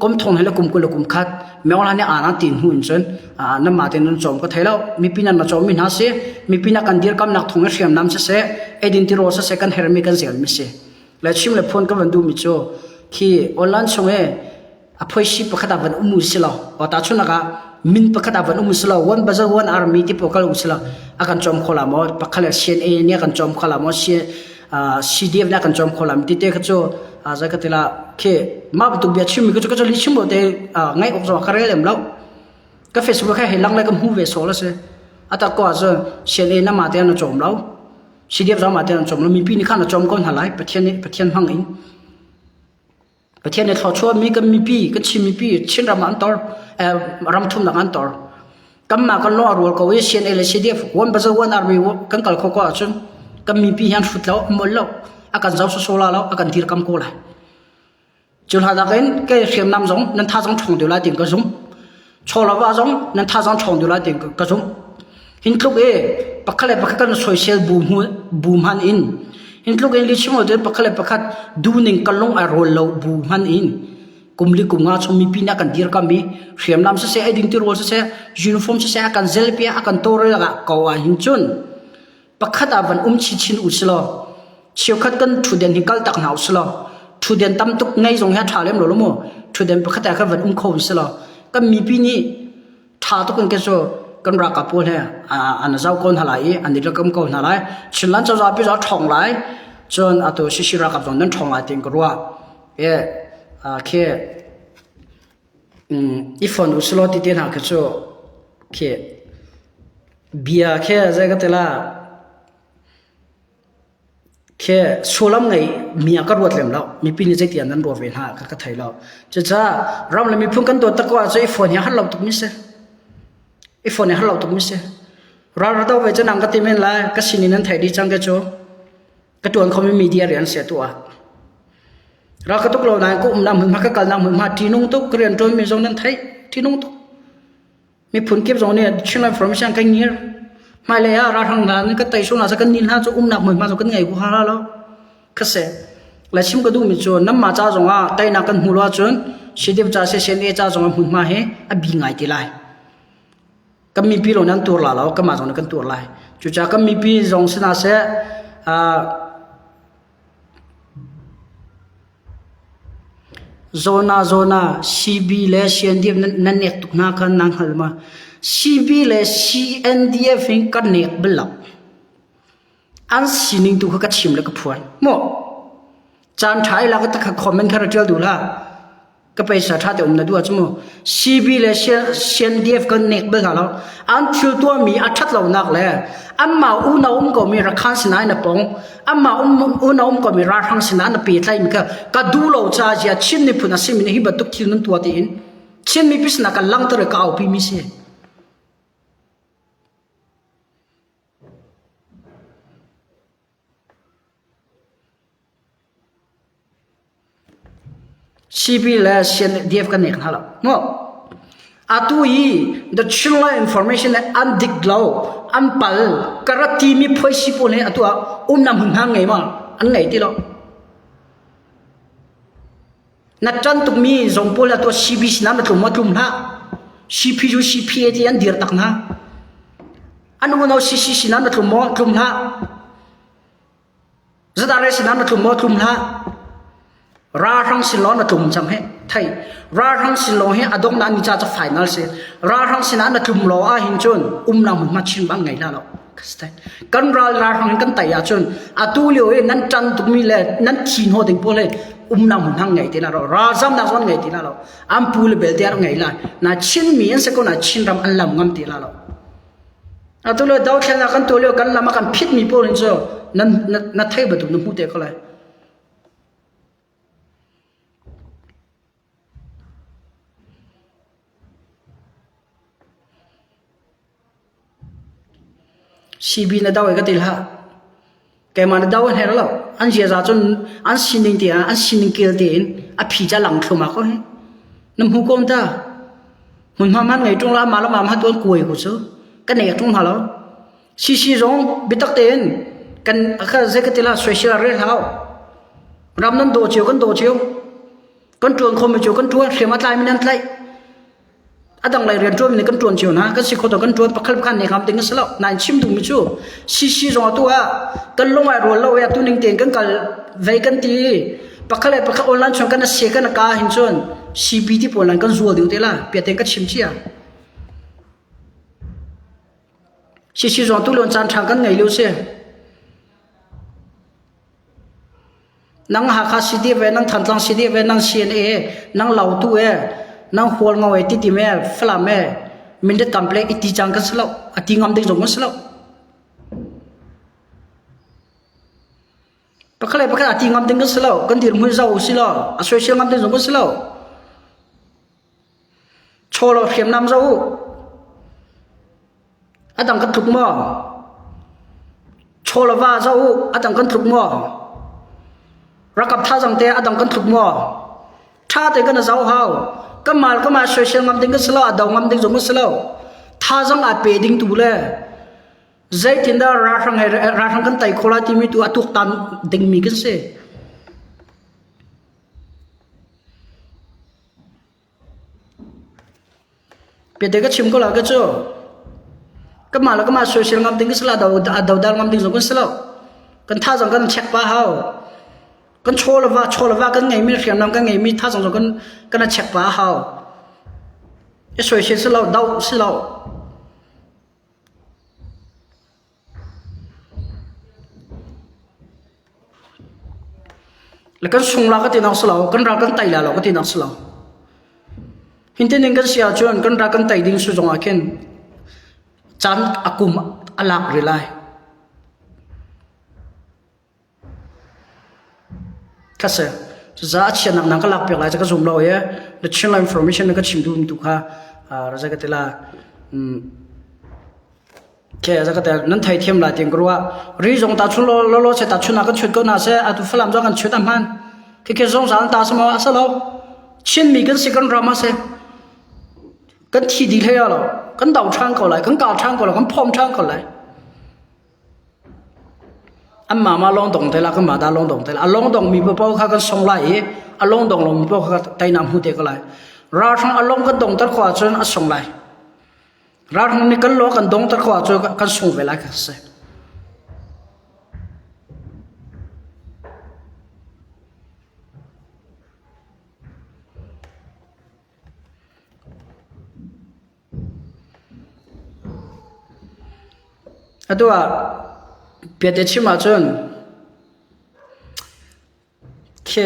กุมทงให้เรากุมกุลกุมขัดไม่เอาให้เนี่ยอาณาตินหูอินจนน้ำมาเต็นนั่นจอมก็ไทยแล้วมีปีนั้นมาจอมมีนาเสียมีปีนักกันเดียร์กำนักทงเสียมน้ำเสียเอดินติโรสเสียกันเฮอร์มิกันเสียมิเสียและชิมเลยพ้นก็วันดูมิโจที่ออนไลน์ช่วงอภัยชีประคัดวันมุสลิมตาชุนกะมินประคัดวันมุสลิมวันบัจวันอาร์มีที่ประคัดมุสลิมอากันจอมขลามประคัดเชียนเนี่ยกันจอมขลามเชียซีดีเอฟเนี่ยกันจอมขลามที่เตะก็จะจะก็ที่ละที่มาประตูเบียชิมก็จะลิชิมบ่เตะไงออกจากคาร์เรลมแล้วก็เฟซบุ๊กแค่เห็นหลังเลยก็หูเวสโซแล้วเสียอาตาก็จะเชียนเนี่ยมาเตะนั่นจอมแล้วซีดีเอฟจะมาเตะนั่นจอมแล้วมีปีนี้ข้านั่นจอมก้อนหลายประเทศห้างอินประเทศในทอชัวมีกันมีปีกันชิมีปีชินรำอันตอร์รำทุ่มนักอันตอร์กัมมากันล้อรัวก็เวชเชียนเอลซีดีเอฟวันบัจวันอาร์มีกันกัลข้อก็จน ก็มีพี่ยังสุดแล้วหมดแล้วอาการเจ้าโซลาแล้วอาการทีรกำโกเลยจุดหาดักเองก็เสียงน้ำจงนั่นท่าจงชงเดียวละติงก็จงโชลาวาจงนั่นท่าจงชงเดียวละติงก็จงหินทุกปักขะเลปักกันโซเชียลบูมฮันอินหินทุกลิชิมอเดปักขะเลปักดูนิ่งกันลงอารมณ์เราบูมฮันอินกุมลิกุมงาชมมีปีนักกันดีรกำมีเสียงน้ำเสียไอดิ้งตีโรสเสียยูนิฟอร์มเสียอาการเซลปีอาการโตเรละกาวหินจุนปักขัดอาวันชินอุสลอเชียวขัดกันทุเดนหิกัลตักหนาวสลอทุเดนตั้มตุกไงจงให้ชาเลมหล่อโมทุเดนปักขัดแต่ขัดวันโควิสลอก็มีปีนี้ท่าตุกันแค่โซกันรักกับพวกเนี่ยอันเจ้าคนหลายอันนี้เราก็ไม่คนหลายฉันหลังจะรับไปจะท่องหลายจนอัตัวชิรักกับตรงนั้นท่องหลายติงก็รู้ว่าแค่อีฟอนอุสลอติเดียนหาแค่โซแค่เบียแค่ใจก็เตล่าแค่โซลัมไงมีอากาศรวดเร็วแล้วมีปีนี้ใจเตียนนั้นรวดเร็วฮะก็ไทยแล้วจะเราเลยมีพุ่งกันตัวตะกว่าจะอีฟอนเนี่ยฮัลโหลตุกมิเซอีฟอนเนี่ยฮัลโหลตุกมิเซเราเราต้องไปจะนั่งกันที่เมนไลก็สิ่งนี้นั้นไทยดีจังก็โจก็ตัวเขาไม่มีเดียเรียนเสียตัวเราก็ต้องเรานายก็นำมือมาก็การนำมือมาที่นุ่งตุกเรียนตัวมีตรงนั้นไทยที่นุ่งตุกมีผลเก็บตรงนี้ชิ้นละฟอร์มช่างกันเงี้ยไม่เลยเราทางนั้นก็ไต่ช่วงนั้นจะกันนินฮะจะนักมือมาจะกันไงกูฮาแล้วก็เสร็จแล้วชิมก็ดูมีจนน้ำมาจ้าจงว่าไต่นักกันหัวจนชีดิบจ้าเสียเนจ้าจงว่ามือมาเฮบีไงตีไลก็มีปีเหล่านั้นตัวละแล้วก็มาจงกันตัวไลจุดจ้าก็มีปีจงสินาเสzona CB le CNDF nan nek tuk na kan nang halma CB le CNDF in kan nek belak an sining tu ka chim le ka phuan mo chan thai la ka ta comment kha tel du la ka paisa tha te umna du achmo CB le CNDF kan nek be ga lo an thil tu mi a that lo nak le amma u na ko mi ra khan sinai na pong amma u na ko mi ra thang sinan na pi thlai mi ka du lo cha ja chin ni phuna sim ni hi ba tuk thil nan tu ati in chin mi pis na ka lang tar ka au pi mi se CB la CNDF kan nek hala mo atui the chilla information and dig glow ampal karati mi phoisi pole atua nam hang ngai ma an ngai ti lo na chan tuk mi zong pole atua CB sinam na tlum matlum ha CPU CPA ti an dir tak na anu no CC sinam na tlum ha zadare sinam na tlum ha ra rang silon na tlum cham he thai ra rang silon he adong na ni cha final se ra rang sinan na tlum lo a hin chon na mun ma chin bang ngai la lo kastai kan ra rang kan tai a chon atu leo e nan chan tu mi le nan thin ho ding pole na mun hang ngai te la ro ra jam na zon ngai te la lo am pul bel te ar ngai la na chin mi en se ko na chin ram an lam ngam te la lo atu le daw thla na kan to leo kan lama kan phit mi pol so nan na thai ba tu nu mu te ko lai CB na daw ka til ha kay man daw he lo an sia za chon an sining ti an sining kel tin a phi cha lang thuma ko he nam hu kom ta mun ma man ngai tung la ma la ma ton kuai ko so ka ne tung ha lo CC rong bitak ten kan akha ze ka tila social re hao ram nan do chiu kan tuang khom chiu kan tuang khema tlai min an tlai adang lai rian tuam ni kan tuan chiu na kan si khoto kan tuan pakhal khan ne kham ting salo nan chim tu mi chu CC rong tu a kan longai ro lo ya tu ning ten kan kal vai kan ti pakhal online chon kan se kan ka hin chon CBT polan kan zual diu te la pe ten ka chim chia CC rong tu lon chan thang kan ngai lu se nang ha kha city ve nang than tlang city ve nang CNA nang lau tu e nang hol ngawai ti ti me flam me min de complex iti chang kan slo ati ngam de jong slo pakale ati ngam de kan slo kan dir mu zau silo a social ngam de jong slo cholo khem nam zau adang kan thuk mo cholava zau atang kan thuk mo rakap tha jang te atang kan thuk mo tha te kan zau hau kamal social ngam ding selo adaw ngam ding jong selo tha jang a pe ding tu le zai tin da ra thang kan tai khola ti mi tu atuk tan ding mi kan se pe de ka chim ko la ka cho kamal social ngam ding selo adaw dal ngam ding jong selo kan tha jang kan check pa hau kan cholava kan ngai mi riam nam kan ngai mi tha jang kan check pa hau e social selo dau selo là kan sung la ka ti nak selo kan ra kan tai la lo ka ti nak selo hinten ning kan sia chuan kan ra kan tai ding su jong a ken chan akum alak rilai kase za chian nak nang ka lak pek lai ka zoom lo ye the channel information ka chim du kha ra za ka tela ke za ka ta nan thai them la ting kruwa ri jong ta chu lo se ta chu na kan chut ko na se atu flam jo kan chut am han ke jong san ta samo asalo chin mi kan si kan rama se kan thi di le lo kan dau chang ko lai kan ka chang ko lai kan phom chang ko lai amma ma long dong te la kan ma da long dong te la long dong mi po kha kan song lai a long dong lo mi po kha tai nam hu te ko lai ra thang a long kan dong tar khwa chen a song lai ra thang ni kan lo kan dong tar khwa chu kan song ve lai ka se adua pete chima chun ke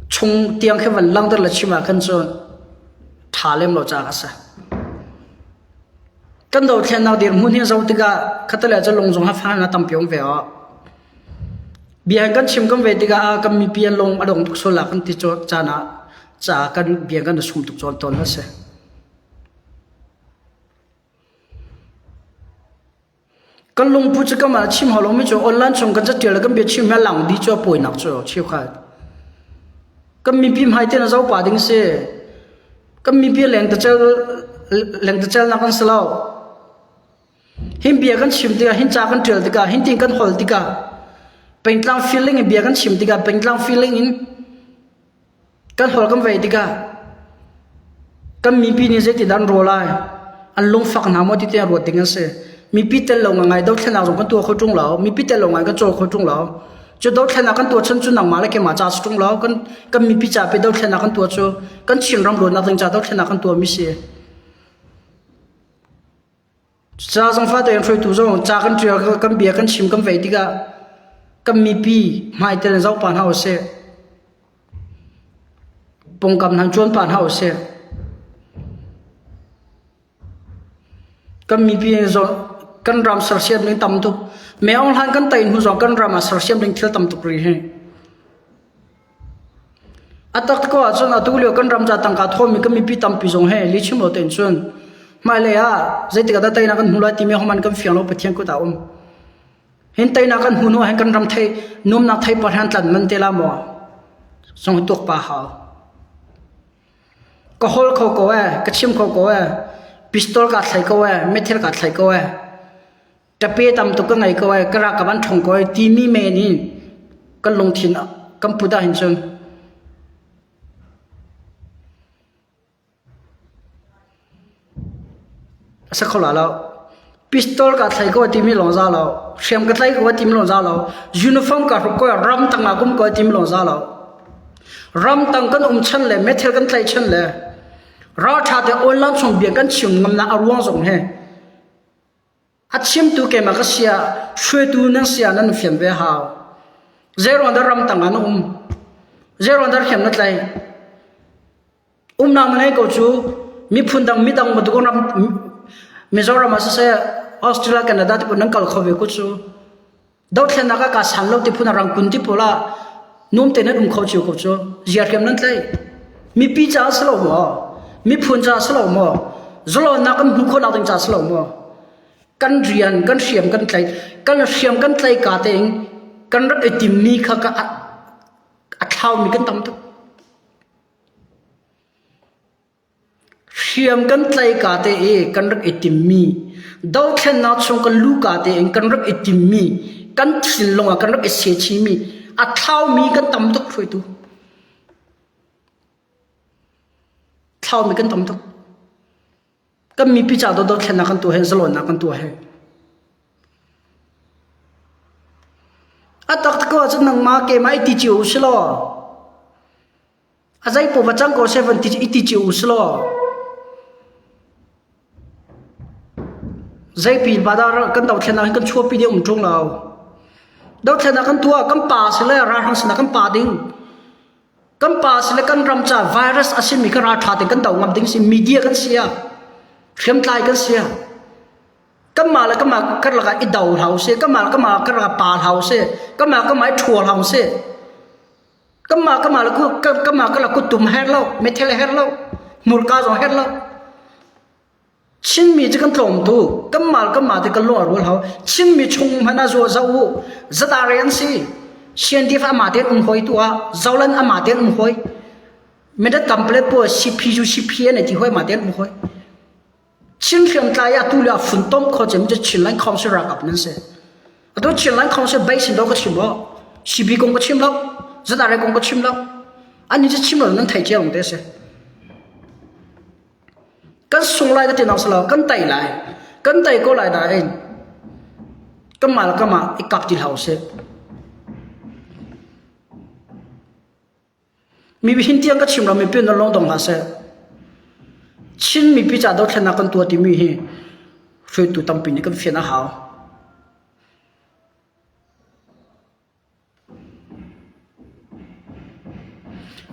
chung tiang ke van lang dar la chima kan chun thalem lo cha ka sa kan do thlen naw dir mun hi zo tiga khatala cha longjong ha fa na tam pyong ve a bian kan chim kan ve tiga a kam mi pian long adong so la kan ti cho cha na cha kan bian kan sum tuk chon ton ha se kan lung pu cha ma chim holo mi cho online chong kan cha tir kan be chim ma lang di cho poi nak cho chi kha kan mi pi mai te na zo pa ding se kan mi pi leng ta chal na kan salo him bia kan chim tiga hin cha kan tir tiga hin ting kan hol tiga pentlang feeling bia kan chim tiga pentlang feeling in kan hol kan ve tiga kan mi pi ni je ti dan ro lai an lung fak na mo ti te ro ting se mi pi tel lo ngai do thena jong kan tu kho chung lao mi pi tel lo ngai kan chol kho chung lao chu do thena kan tu chen chu nang ma la ke ma cha chung lao kan mi pi cha pe do thena kan tu chu kan chim ram lo na tang cha do thena kan tu mi se cha jong fa de throi tu jong cha kan tria kan bia kan chim kan ve ti ga kan mi pi mai tel zau pan hau se pong kam nan chon pan hau se kan mi pi zo kan ram sar siam ning tam tu me ong han kan tai hu zo kan ram sar siam ning thil tam tu ri he atak ko achon atu lio kan ram cha tang ka thom mi kan mi pi tam pi zong he li chim lo ten chun mai le a zai ti ka da tai na kan hulai ti me homan kan fiang lo pathian ko ta hin tai na kan hu no han kan ram thai num na thai par han tlan man te la mo song tok pa ha ko hol kho ko ka chim kho ko pistol ka thai ko methil ka thai ko tape tam tu ka ngai ko kara ka ban thong ko ti mi me ni kan long thin kan puda hin chun asa khola lo pistol ka thai ko ti mi long za lo shem ka thai ko ti mi long za lo uniform ka ko ram tang ma kum ko ti mi long za lo ram tang kan chan le methil kan thai chan le ra tha te online chong bia kan chim ngam na arwang zong he achim tu ke ma ka sia shwe tu nang sia nan fiam ve ha zero andar ram tang an zero andar khem na tlai na manai ko chu mi phundang mi dang ma du ko ram Mizoram asa se Australia Canada ti punang kal khawe ku chu do thena ka san lo ti phuna rang kun ti pola num te na khaw chu ko chu ziar kem nan tlai mi pi cha slo mo mi phun cha slo mo zolo na kan hu kho na ding cha slo mo กันเรียนกันเสียมกันใจกันเสียมกันใจกาเตงกันรักไอติมมีค่ะก็อัดเท้ามีกันตั้มทุกเสียมกันใจกาเตเอกันรักไอติมมีดาวแค่นัดชงกันลูกกาเตเองกันรักไอติมมีกันสินลงอ่ะกันรักไอเสียชีมีอัดเท้ามีกันตั้มทุกช่วยตัวเท้ามีกันตั้มทุกก็มีพิจารณาดาวแค่นักกันตัวเห็นสลอนนักกันตัวเห็นอัตตะก็จะนั่งมาเกมาอิติจิอุสโลอาใจปุ๊บจังก็เซเว่นติอิติจิอุสโลใจปีบาดาร์กันดาวแค่นักกันชัวปีเดียวจงเราดาวแค่นักกันตัวกันป่าสิเลยราหังสนักกันป่าดิ้งกันป่าสิเลยกันรำจ่าไวรัสอาศิมิกราชาติกันดาวงับดิ้งสิมีเดียกันเสียเขียมตายกันเสียก็มาแล้วก็มาก็ละกันอิดาวเฮาเซ่ก็มาก็ละกันป่าเฮาเซ่ก็มาถั่วเฮาเซ่ก็มาแล้วก็มาก็ละกุตุ่มเฮดแล้วเมทัลเฮดแล้วมูลกาจงเฮดแล้วชินมีจะกันตรงตัวก็มาที่กันล้อรู้เขาชินมีชงมันน่าจะจะวูจะตาเรียนสิเชียนที่ฟ้ามาเทียนหอยตัวเจ้าเล่นมาเทียนหอยไม่ได้ทำเปล่าพวกสิพีจูสิพีเนี่ยที่หอยมาเทียนหอยชินเขียนใจอะตุลาฝุ่นต้มเขาจะมันจะชินลันคองเสรักกับนั่นเสียตัวชินลันคองเสใบสินดอกก็ชิมแล้วสิบีกงก็ชิมแล้วจะตาเรียกงก็ชิมแล้วอันนี้จะชิมแล้วนั่นไทยเจ้าของเด็กเสียกันส่งไล่ก็ที่น้องสลาวกันไต่ไล่กันไต่ก็ไล่ได้เองก็มาอีกกับที่เขาเสียมีวิธีที่ยังก็ชิมแล้วมีเปลี่ยนลงตรงหาเสียชินมีพิจารณาแค่นักกันตัวที่มีให้ช่วยตัวตั้มปีนี้ก็เฟียนหาว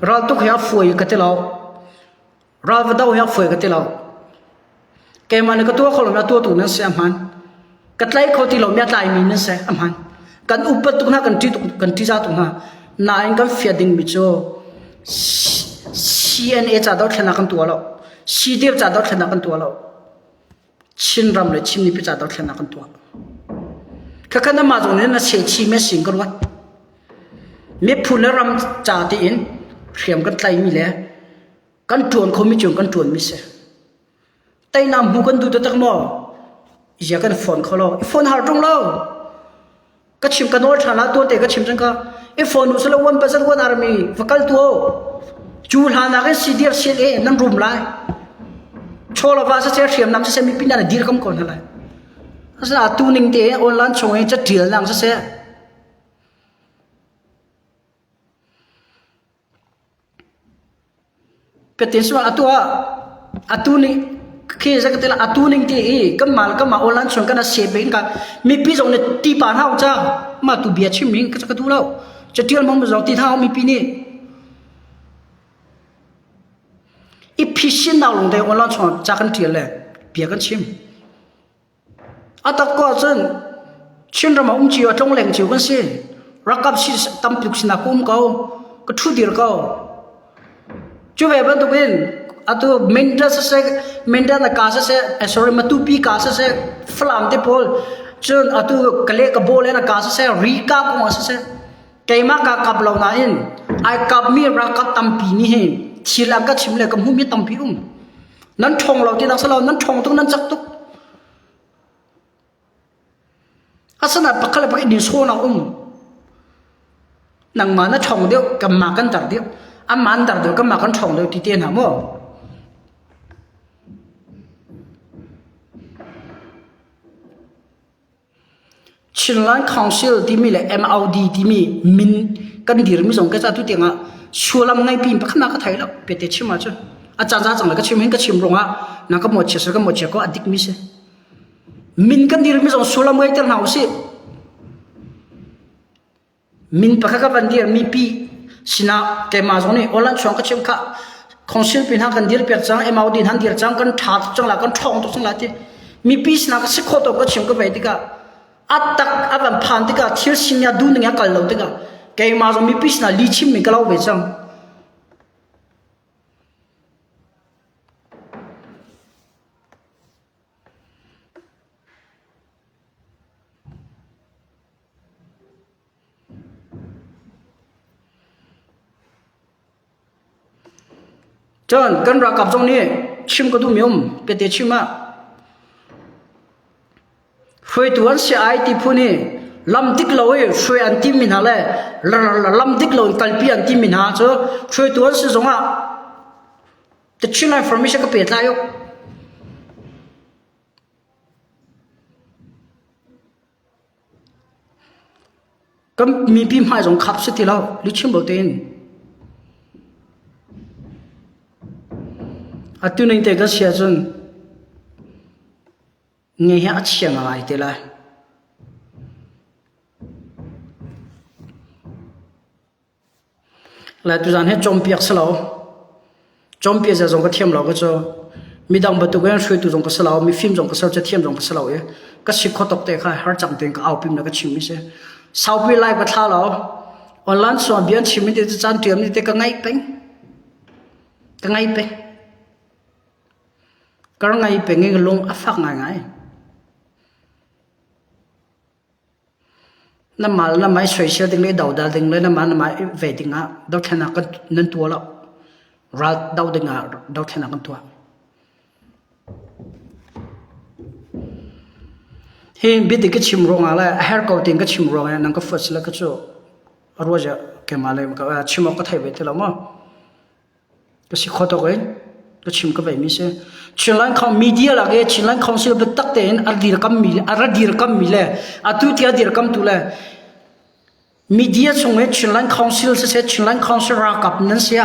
เราต้องให้ฟื้นกันที่เราไม่ต้องให้ฟื้นกันที่เราแกมันก็ตัวเขาเราตัวนั้นเสียมันกันไล่เขาที่เราไม่ได้มีนั่นเสียมันกันอุปตุกนะกันที่จะตุกนะนายกันเฟียดิ้งมิโจ CNA จะต้องแค่นักกันตัวเราซีเดียร์จะต้องแค่นักกันตัวเราชินรำเลยชินนี่พิจารณาแค่นักกันตัวข้ากันมาตรงนี้นะเสียชีไม่สิงกันวัดมีผู้นรำจ่าที่อินเขียมกันไตมีแล้วกันจวนเขาไม่จวนกันจวนมิเสไตน้ำหูกันดูตัวตั้งหม้ออยากกันฝนเขาเราฝนหาตรงเราก็ชิมกันโน้ตฐานะตัวเตะก็ชิมจังก็ฝนอุสละวันเป็นสักวันอาร์มีฟักกัลตัวจูหานักซีเดียร์เสียนั่นรุมไล่โชว์ละว่าจะเสียมน้ำจะเสียมีปีนั้นดีร์คำก่อนอะไรอาศัยตัวหนึ่งเตะออนไลน์ชงให้จะเดียร์นั่งจะเสียเป็นที่สุดตัวนี้คือจะก็เตละตัวหนึ่งเตะก็มาออนไลน์ชงกันเสียไปกันมีปีจงเนี่ยตีปานเท้าจ้ามาตัวเบียดชิมิงก็จะกระดูเราจะเดียร์มันไม่จงตีเท้ามีปีนี้อีพิชินดาวลงได้วันละช่วงจากกันเที่ยวเลยเบียกันชิมอัตก็จนชินเรามาจีว่าจงแหล่งจีวันเสียรักกับสิตั้มปลุกสินาคุมเขาก็ทุดีร์เขาจู่แบบนั้นตัวเป็นอัตเมนเดอร์เสกาเสsorry มาตูปีกาเสฟลามเตปอลจนอัตกเล็กบอลเลยนะกาเสรีกาคงเสแกมากับเราหน้าอินไอกับมีรักกับตั้มปีนี่เองชิลก็ชิมเลยกับหูมีตั้มพิมนั้นชงเราที่นักสลาวนั้นชงตรงนั้นจักตุกอาศัยปักเลยปักดินโซนานังมานะชงเดียวกับมากันตัดเดียวมันตัดเดียวกับมากันชงเดียวที่เตียนหามั่วชิลล์คอนซิลที่มีเลย MLD ที่มีมินกันดีร์มิส่งก็จะทุกอย่างชัวร์ลำไงปีนปักนักก็ไทยแล้วเปิดชิมมาจ้ะอาจารย์จังเลยก็ชิมเห็นก็ชิมลงนักก็หมดเชื้อก็หมดเชื้อก็อดิกมิเสมินกันดีร์มิส่งชัวร์ลำไงเท่านั้นเอาสิมินปักก็บันดีร์มีปีสินะแกมาส่งนี่ออนไลน์ช่วงก็ชิมค่ะคอนซิลเป็นทางกันดีร์เปิดจัง MLD ทางดีร์จังกันทัดจังละกันท่องตัวจังละที่มีปีสินะก็สิโคตรก็ชิมก็ไปดีกันอัตตักอันผ่านที่ก็เที่ยวสิเนี่ยดูหนึ่งอย่างกันเราที่ก็แกมาส่งมีปีสินะลีชิมมีก็เราไปจัง จนกันรักกับตรงนี้ชิมก็ดูมีอมเป็นเดชิมาช่วยตัวเสียไอที่พูนี่ลำดิกเราช่วยอันที่มินหาเลยลำดิกเรากัลปีอันที่มินหาจ้ะช่วยตัวเสียสงอ่ะแต่ชิมอะไรฟอร์มิชันก็เปลี่ยนได้ยกก็มีพิมพ์ให้สงขับสิที่เราลิชิมบอกเต็นอัตุนึงเด็กก็เสียจนเงี้ยอัดเสียงอะไรเท่าไรแล้วตัวนั้นให้จมเปียกสลาวจมเปียกจะจงก็เทียมเราก็จะมีดังประตูก็ยังช่วยตัวจงก็สลาวมีฟิล์มจงก็สลาวจะเทียมจงก็สลาวเองก็สิขอตกเตะค่ะหาจังเต็งก็เอาพิมพ์แล้วก็ชิมมิเช่สาวไปไล่บัตรเราออนไลน์ส่วนเบียนชิมมิเดจะจานเตรียมนี่เด็กก็ไงเป็นก็ไงเป็นก็ไงเป็นไงก็ลงอัฟฟักไงน้ำมันน้ำมันสวยเชียวดึงเลยดาวดาวดึงเลยน้ำมันเวดิงอ่ะดาวแค่นักกันนั่นตัวแล้วรัดดาวดึงอ่ะดาวแค่นักกันตัวเฮ้ยบิดก็ชิมร้องอะไรเฮร์กเอาติงก็ชิมร้องนั่งก็ฟัดแล้วก็จะรัวจะแกมาเลยมันก็ชิมก็ไทยไปที่เรามั้งก็สิขอตัวเองก็ชิมก็ไปมิเช่ชิลันเขามีเดียละเกชิลันเขาสิเป็นตักเตนอาดีรกัมมิเลอาดีรกัมมิเลอาตุที่อาดีรกัมตุเลมีเดียส่งให้ชิลันเขาสิเสียชิลันเขาสิรักกับนั่นเสีย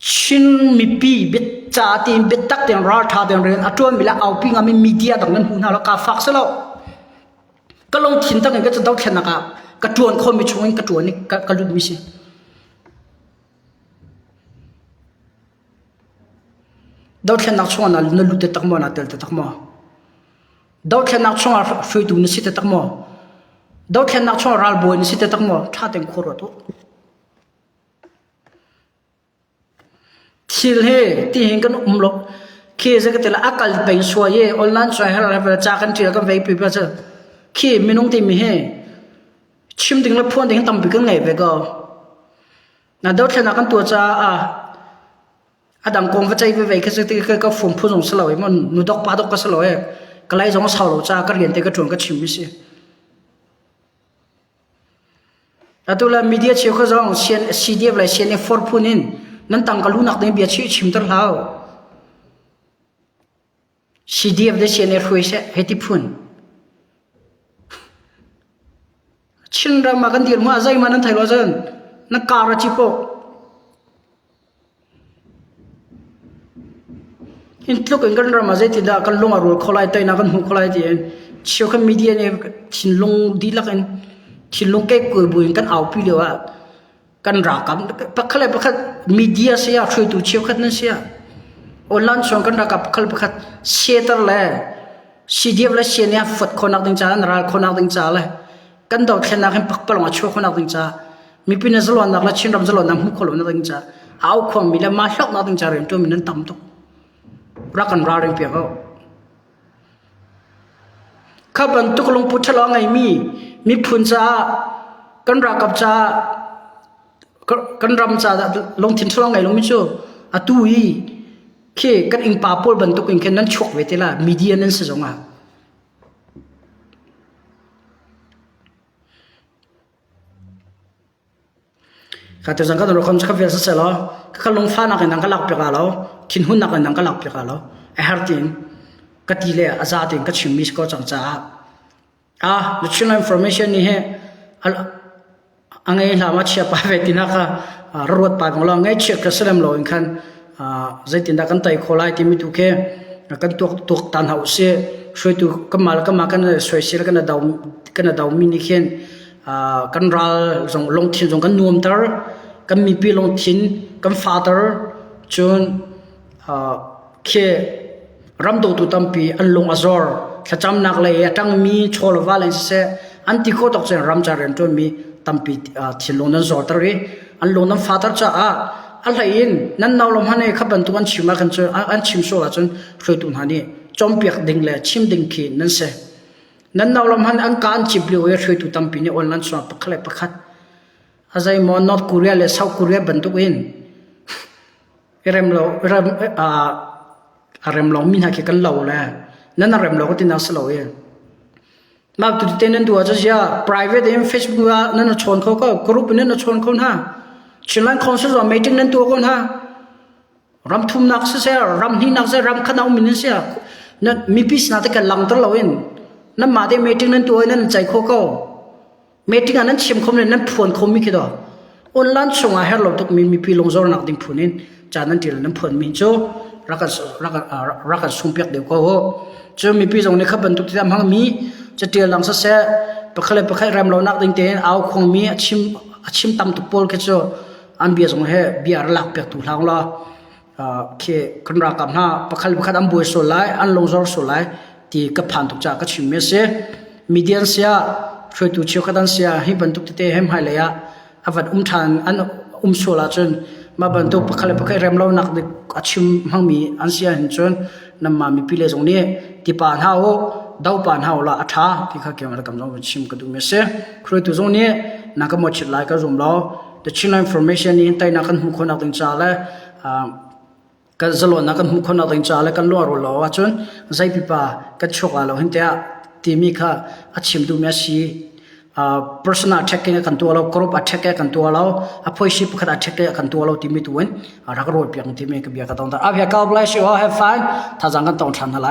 ชินมีปีเบ็ดจ่าเต็มเบ็ดตักเต็มรัฐาเต็มเรียนอาตัวมิเลเอาปีงามีเดียดังนั้นหุ่นหาแล้วกาฟักซะแล้วก็ลงทิ้งตั้งกันก็จะต้องแข่งนะครับกระจวนคนมีช่วงกระจวนนี่กระลุดมิเช่ดาวแค่นักช่วงนั้นนั่นลุดตักมอนะเตลตักมอดาวแค่นักช่วงช่วยดูนิสิตตักมอดาวแค่นักช่วงรัลบอยนิสิตตักมอชาติงโคตรตัวทิลเฮที่เห็นกันลบเคสก็เตละอักลเป็นสวยออนไลน์สวยให้เราไปจากกันที่เราก็ไปปีไปเจอเคไม่น้องที่มีเฮชิมถึงแล้วพูดถึงตั้มปีกันไงไปก็น่ะดาวแค่นักกันตัวจ้าดังกงว่าใจไปก็จะที่ก็ฝุ่นผู้ส่งสลายมันนุดอกปาดอกก็สลายก็ไล่จงสาวจ้าก็เรียนแต่ก็จวนก็ชิมมิสิแต่ตัวละมีเดียเชื่อเขาจงเชียนซีดีอะไรเชียนฟอร์พูนินนั่นตั้งก็รู้นักเดียนเบียชื่อชิมตลอดซีดีอะไรเชียนฟุยเสเหตุพูนชินรามากันเดียร์มาใจมันนั่นไทยล้อจันนักการจิโปอินทลูกกันรามาใจที่ดากันลงอารมณ์ขลายใจนักกันหูขลายที่เชื่อกันมีเดียเนี่ยชินลงดีละกันชินลงแก่กุยบุยกันเอาปีเดียวกันรักกันปักขลายปักมีเดียเสียช่วยตัวเชื่อกันนั่นเสียออนไลน์ส่งกันรักปักขลายปักเสียตลอดซีดีอะไรเสียเนี่ยฟัดคนนักดึงจ้านาราคนนักดึงจ้าเลยกันดอกแค่นักเห็นปักปลงช่วยคนนักดึงจ้ามีปีนั้นสลวนนักละชินรำสลวนนักหูคนนักดึงจ้าเอาความมีละมาชอบนักดึงจ้าเรื่องตัวมีนั้นต่ำตุกรักกันราเริงเปียกข้าบันทุกลงพุทธลองไงมีพุนจ้ากันรักกับจ้ากันรำจ้าลงทิ้งทลองไงลงไม่ชัวอะตุยเคกันอิงปาปูบันทุกอิงแค่นั้นชกเวทีละมีเดียนั้นสิจงอ่ะข้าแต่จังก็ต้องรอคนสักเวลาเสร็จแล้วข้าลงฟ้านักนังก็หลับไปกันแล้วทิ้งหุ่นนักนังก็หลับไปกันแล้วไอ้ฮาร์ตินก็ตีเลยอาซาตินก็ชิมมิสก็จังจ้าthe channel informationนี่เหรออันนี้เรามาเชื่อไปเวทีนักรวดไปของเราไงเชื่อก็เสร็จแล้วอินคันใจตินดักกันไต่โคลายที่มีทุกแค่กันตัวตันหาเสียช่วยตัวก็มากันช่วยเสียกันดาวมินิเคนกันรัลส่งลงทิ้งส่งกันนวมเตอร์กันมีปีลงทิ้งกันฟาเตอร์จนแค่รำตัวตั้มปีอันลงอัซอร์ถ้าจำนักเลยตั้งมีโชลวาเลนเซอันที่เขาตกใจรำจารีนจนมีตั้มปีทิ้งลงนั้นซอร์เตอร์อันลงนั้นฟาเตอร์จ้าอะไรอินนั่นเราลงหันเองขับรถตัวอันชิมมากันจนอันชิมโซ่จนช่วยตัวหันนี่จอมเปียกดิ่งเลยชิมดิ่งขีนั่นเซนั่นเราลำหันอันการจิบเลี้ยวช่วยตัวตั้มปีนี่ออนไลน์ส่วนปักเลยปักขัดอาศัยมอนอตโคเรียและเซาท์โคเรียบรรทุกอิน เริ่มเราเริ่มเริ่มเรามีหน้าที่กันเราแหละนั่นเริ่มเราก็ติดนักสลายมาตุติเตนันตัวจะเสีย private ใน Facebook นั่นชนเขาก็กรุ๊ปนั่นชนเขาฮะชิลันคอนเสิร์ต meeting นั่นตัวคนฮะรำทุ่มนักเสียรำนี่นักเสียรำขนาวมินเสียนั่นมีพิษนาแต่กันหลังตลอดเองนั่นมาได้ meeting นั่นตัวนั่นใจเขาก็ meeting อันนั้นเชื่อมคอมเนี่ยนั่นพวนคอมมิคิดอ่ะออนไลน์ส่งอาหารเราต้องมีพี่ลงจอนักดิ้งพวนินจากนั้นที่นั่นพวนมินโจรักสุ่มเปียกเดียวก็โหจะมีพี่ตรงนี้ขับบรรทุกที่ทำห้างมีจะเตียหลังเสียปะเคยรำเรานักดิ้งเตียนเอาคงมีชิมตำตุกปอลแค่โจอันเบียร์ตรงนี้เบียร์หลักเปียกตุลางละเคคนรักกันฮะปะเคยอันบุยสุดไลอันลงจอสุดไลที่กับผ่านตุกจากก็ชิมเมสเซ่มีเดียนเสียช่วยตัวเชี่ยวกันเสียให้บรรทุกที่เตะให้หายเลยอะอาวัดทานอันสุลาจนมาบรรทุกปะเคยรำเรานักดิ้งชิมห้างมีอันเสียเห็นจนนำมามีพิเลตรงนี้ที่ป่านเฮาดาวป่านเฮาละอัฐาที่ข้าเกี่ยวกับกำลังชิมกันดูเมสเซ่ครูตัวตรงนี้นักมวยชิดไลก็รุมเรา the china information นี้แต่นักหุ่นคนนักดิ้งจ่าเลยก็จะล้วนนักหุ่นคนนักดิ้งจ่าเลยกันล้วนรู้แล้วว่าจนใจพิพาก็ชกเราเห็นแต่ที่มีข้าชิมดูเมสซี่personal attacking กันตัวเรา group attacking กันตัวเราappointship กัน attacking กันตัวเราที่มีตัวเองรักรบเพียงที่มีก็เบียร์กันตรงนั้นอาเพียก้าวไล่ชิว have fun ถ้าจังกันต้องทันอะไร